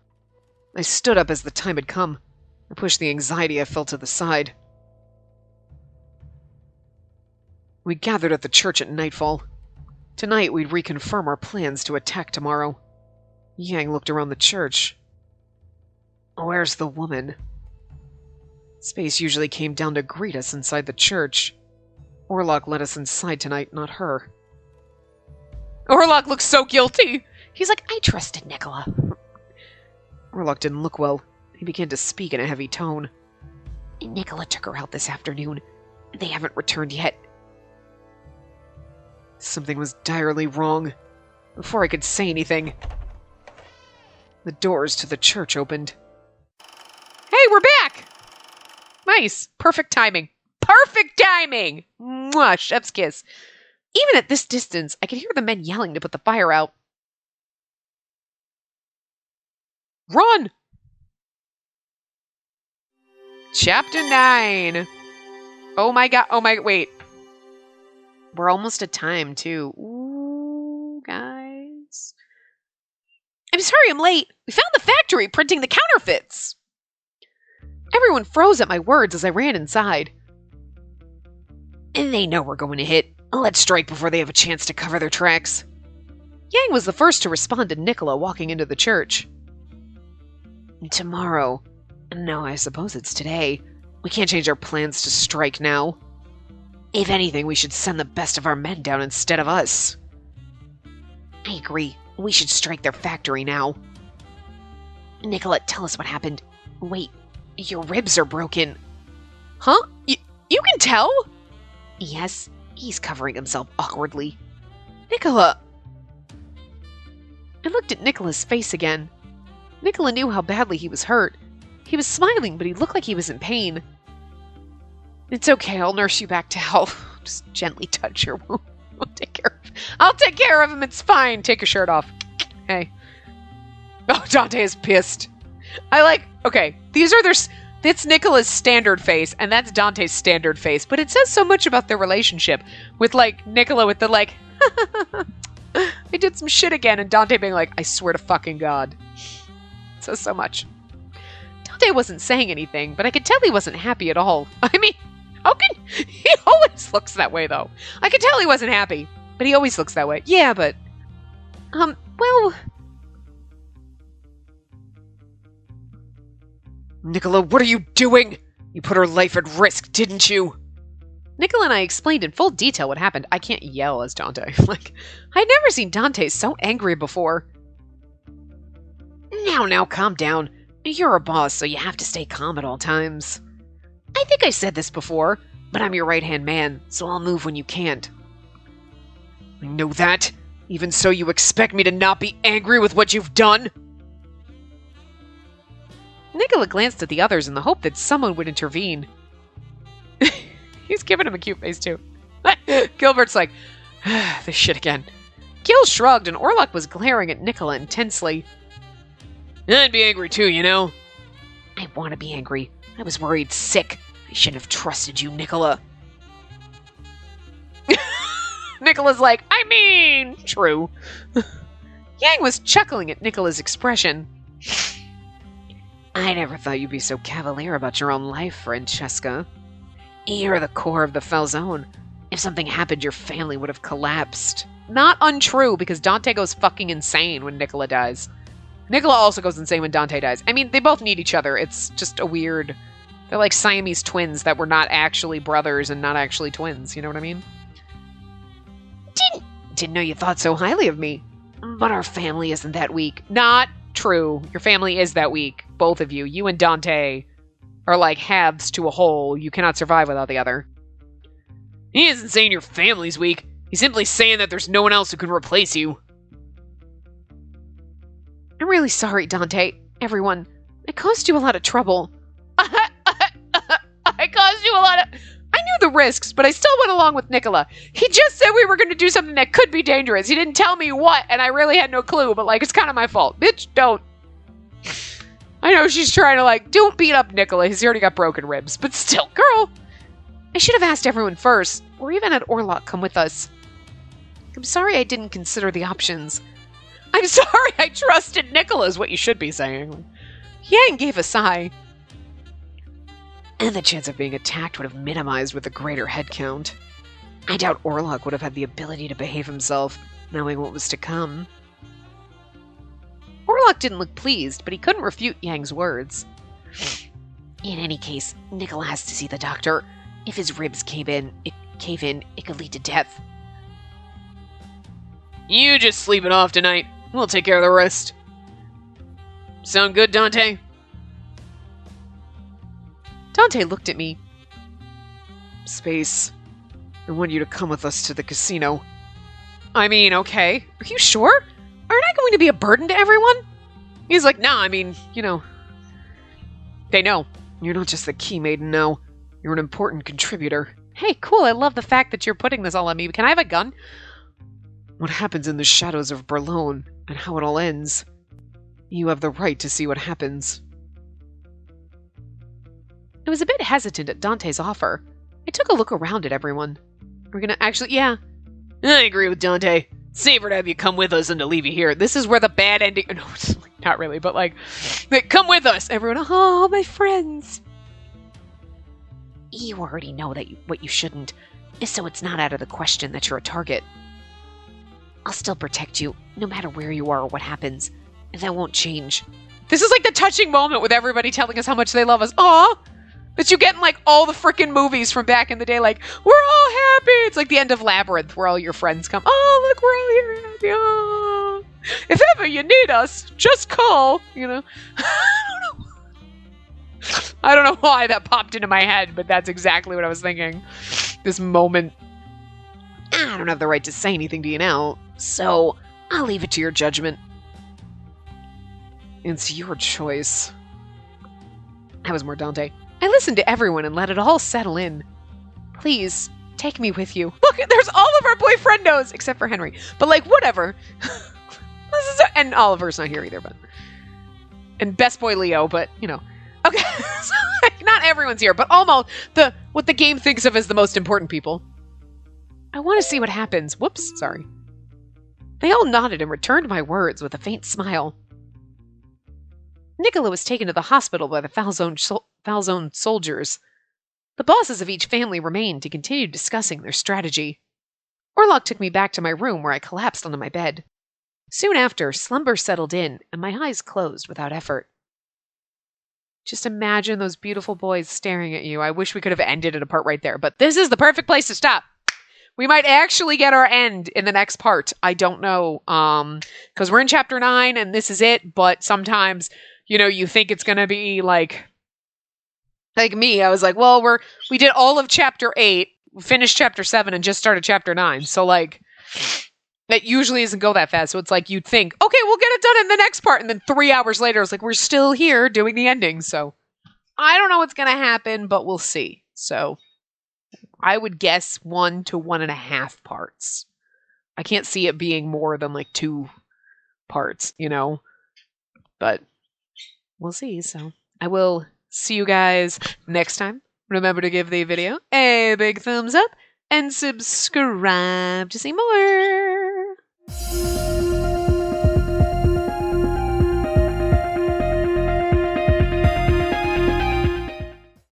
I stood up as the time had come. I pushed the anxiety I felt to the side. We gathered at the church at nightfall. Tonight we'd reconfirm our plans to attack tomorrow. Yang looked around the church. Where's the woman? Space usually came down to greet us inside the church. Orlok let us inside tonight, not her. Orlok looks so guilty! He's like, I trusted Nicola. Orlok didn't look well. He began to speak in a heavy tone. Nicola took her out this afternoon. They haven't returned yet. Something was direly wrong. Before I could say anything, the doors to the church opened. Hey, we're back! Nice. Perfect timing. Perfect timing! Mwah, chef's kiss. Even at this distance, I could hear the men yelling to put the fire out. Run! Chapter 9. Oh my god. Oh my, wait. We're almost at time, too. Ooh, guys. I'm sorry I'm late. We found the factory printing the counterfeits. Everyone froze at my words as I ran inside. And they know we're going to hit. Let's strike before they have a chance to cover their tracks. Yang was the first to respond to Nicola walking into the church. Tomorrow. No, I suppose it's today. We can't change our plans to strike now. If anything, we should send the best of our men down instead of us. I agree. We should strike their factory now. Nicola, tell us what happened. Wait, your ribs are broken. Huh? You can tell? Yes, he's covering himself awkwardly. Nicola! I looked at Nicola's face again. Nicola knew how badly he was hurt. He was smiling, but he looked like he was in pain. It's okay, I'll nurse you back to health. Just gently touch your wound. I'll take care of him, it's fine. Take your shirt off. Hey. Oh, Dante is pissed. Okay, it's Nicola's standard face, and that's Dante's standard face, but it says so much about their relationship. With, Nicola with the, I did some shit again, and Dante being like, I swear to fucking God. It says so much. Dante wasn't saying anything, but I could tell he wasn't happy at all. I mean, he always looks that way, though. I could tell he wasn't happy, but he always looks that way. Yeah, but, well... Nicola, what are you doing? You put her life at risk, didn't you? Nicola and I explained in full detail what happened. I can't yell as Dante. I'd never seen Dante so angry before. Now, calm down. You're a boss, so you have to stay calm at all times. I think I said this before, but I'm your right-hand man, so I'll move when you can't. I know that. Even so, you expect me to not be angry with what you've done? Nicola glanced at the others in the hope that someone would intervene. He's giving him a cute face, too. Gilbert's like, this shit again. Gil shrugged, and Orlok was glaring at Nicola intensely. I'd be angry, too, you know. I want to be angry. I was worried sick. I shouldn't have trusted you, Nicola. Nicola's like, I mean, true. Yang was chuckling at Nicola's expression. I never thought you'd be so cavalier about your own life, Francesca. You're the core of the Falzone. If something happened, your family would have collapsed. Not untrue, because Dante goes fucking insane when Nicola dies. Nicola also goes insane when Dante dies. I mean, they both need each other. It's just a weird... They're like Siamese twins that were not actually brothers and not actually twins. You know what I mean? Didn't know you thought so highly of me. But our family isn't that weak. Not true. Your family is that weak. Both of you. You and Dante are like halves to a whole. You cannot survive without the other. He isn't saying your family's weak. He's simply saying that there's no one else who can replace you. I'm really sorry, Dante. Everyone. I caused you a lot of trouble. I caused you a lot of... I knew the risks, but I still went along with Nicola. He just said we were going to do something that could be dangerous. He didn't tell me what, and I really had no clue, but, it's kind of my fault. Bitch, don't. I know she's trying to, don't beat up Nicola. He's already got broken ribs, but still, girl. I should have asked everyone first, or even had Orlok come with us. I'm sorry I didn't consider the options. I'm sorry I trusted Nicola is what you should be saying. Yang gave a sigh. And the chance of being attacked would have minimized with a greater head count. I doubt Orlok would have had the ability to behave himself, knowing what was to come. Orlok didn't look pleased, but he couldn't refute Yang's words. In any case, Nicola has to see the doctor. If his ribs cave in, it could lead to death. You just sleep it off tonight. We'll take care of the rest. Sound good, Dante? Dante looked at me. Space, I want you to come with us to the casino. I mean, okay. Are you sure? Aren't I going to be a burden to everyone? He's like, nah, I mean, they know. You're not just the key maiden now. You're an important contributor. Hey, cool, I love the fact that you're putting this all on me. Can I have a gun? What happens in the shadows of Berlone, and how it all ends. You have the right to see what happens. I was a bit hesitant at Dante's offer. I took a look around at everyone. We're gonna actually, yeah. I agree with Dante. Safer to have you come with us than to leave you here. This is where the bad ending... No, not really, but come with us. Everyone, oh, my friends. You already know what you shouldn't. so it's not out of the question that you're a target. I'll still protect you, no matter where you are or what happens, and that won't change. This is like the touching moment with everybody telling us how much they love us. Aw! That you get in like all the freaking movies from back in the day, like, we're all happy. It's like the end of Labyrinth where all your friends come. Oh, look, we're all here happy. Oh. If ever you need us, just call, you know. I don't know why that popped into my head, but that's exactly what I was thinking. This moment. I don't have the right to say anything to you now, so I'll leave it to your judgment. It's your choice. That was Mordante. I listened to everyone and let it all settle in. Please, take me with you. Look, there's all of our boyfriendos, except for Henry. But, like, whatever. And Oliver's not here either, but... And best boy Leo, but, you know. Okay, so, like, not everyone's here, but almost what the game thinks of as the most important people. I want to see what happens. Whoops, sorry. They all nodded and returned my words with a faint smile. Nicola was taken to the hospital by the Foul Zone soldiers. The bosses of each family remained to continue discussing their strategy. Orlok took me back to my room where I collapsed onto my bed. Soon after, slumber settled in and my eyes closed without effort. Just imagine those beautiful boys staring at you. I wish we could have ended it a part right there, but this is the perfect place to stop. We might actually get our end in the next part. I don't know, because we're in chapter 9 and this is it, but sometimes, you know, you think it's going to be like me. I was like, well, we did all of chapter 8, finished chapter 7 and just started chapter 9. So like, it usually doesn't go that fast. So it's like, you'd think, okay, we'll get it done in the next part. And then 3 hours later, it's like, we're still here doing the ending. So I don't know what's going to happen, but we'll see. So I would guess 1 to 1.5 parts. I can't see it being more than like 2 parts, you know, but we'll see. So I will see you guys next time. Remember to give the video a big thumbs up and subscribe to see more.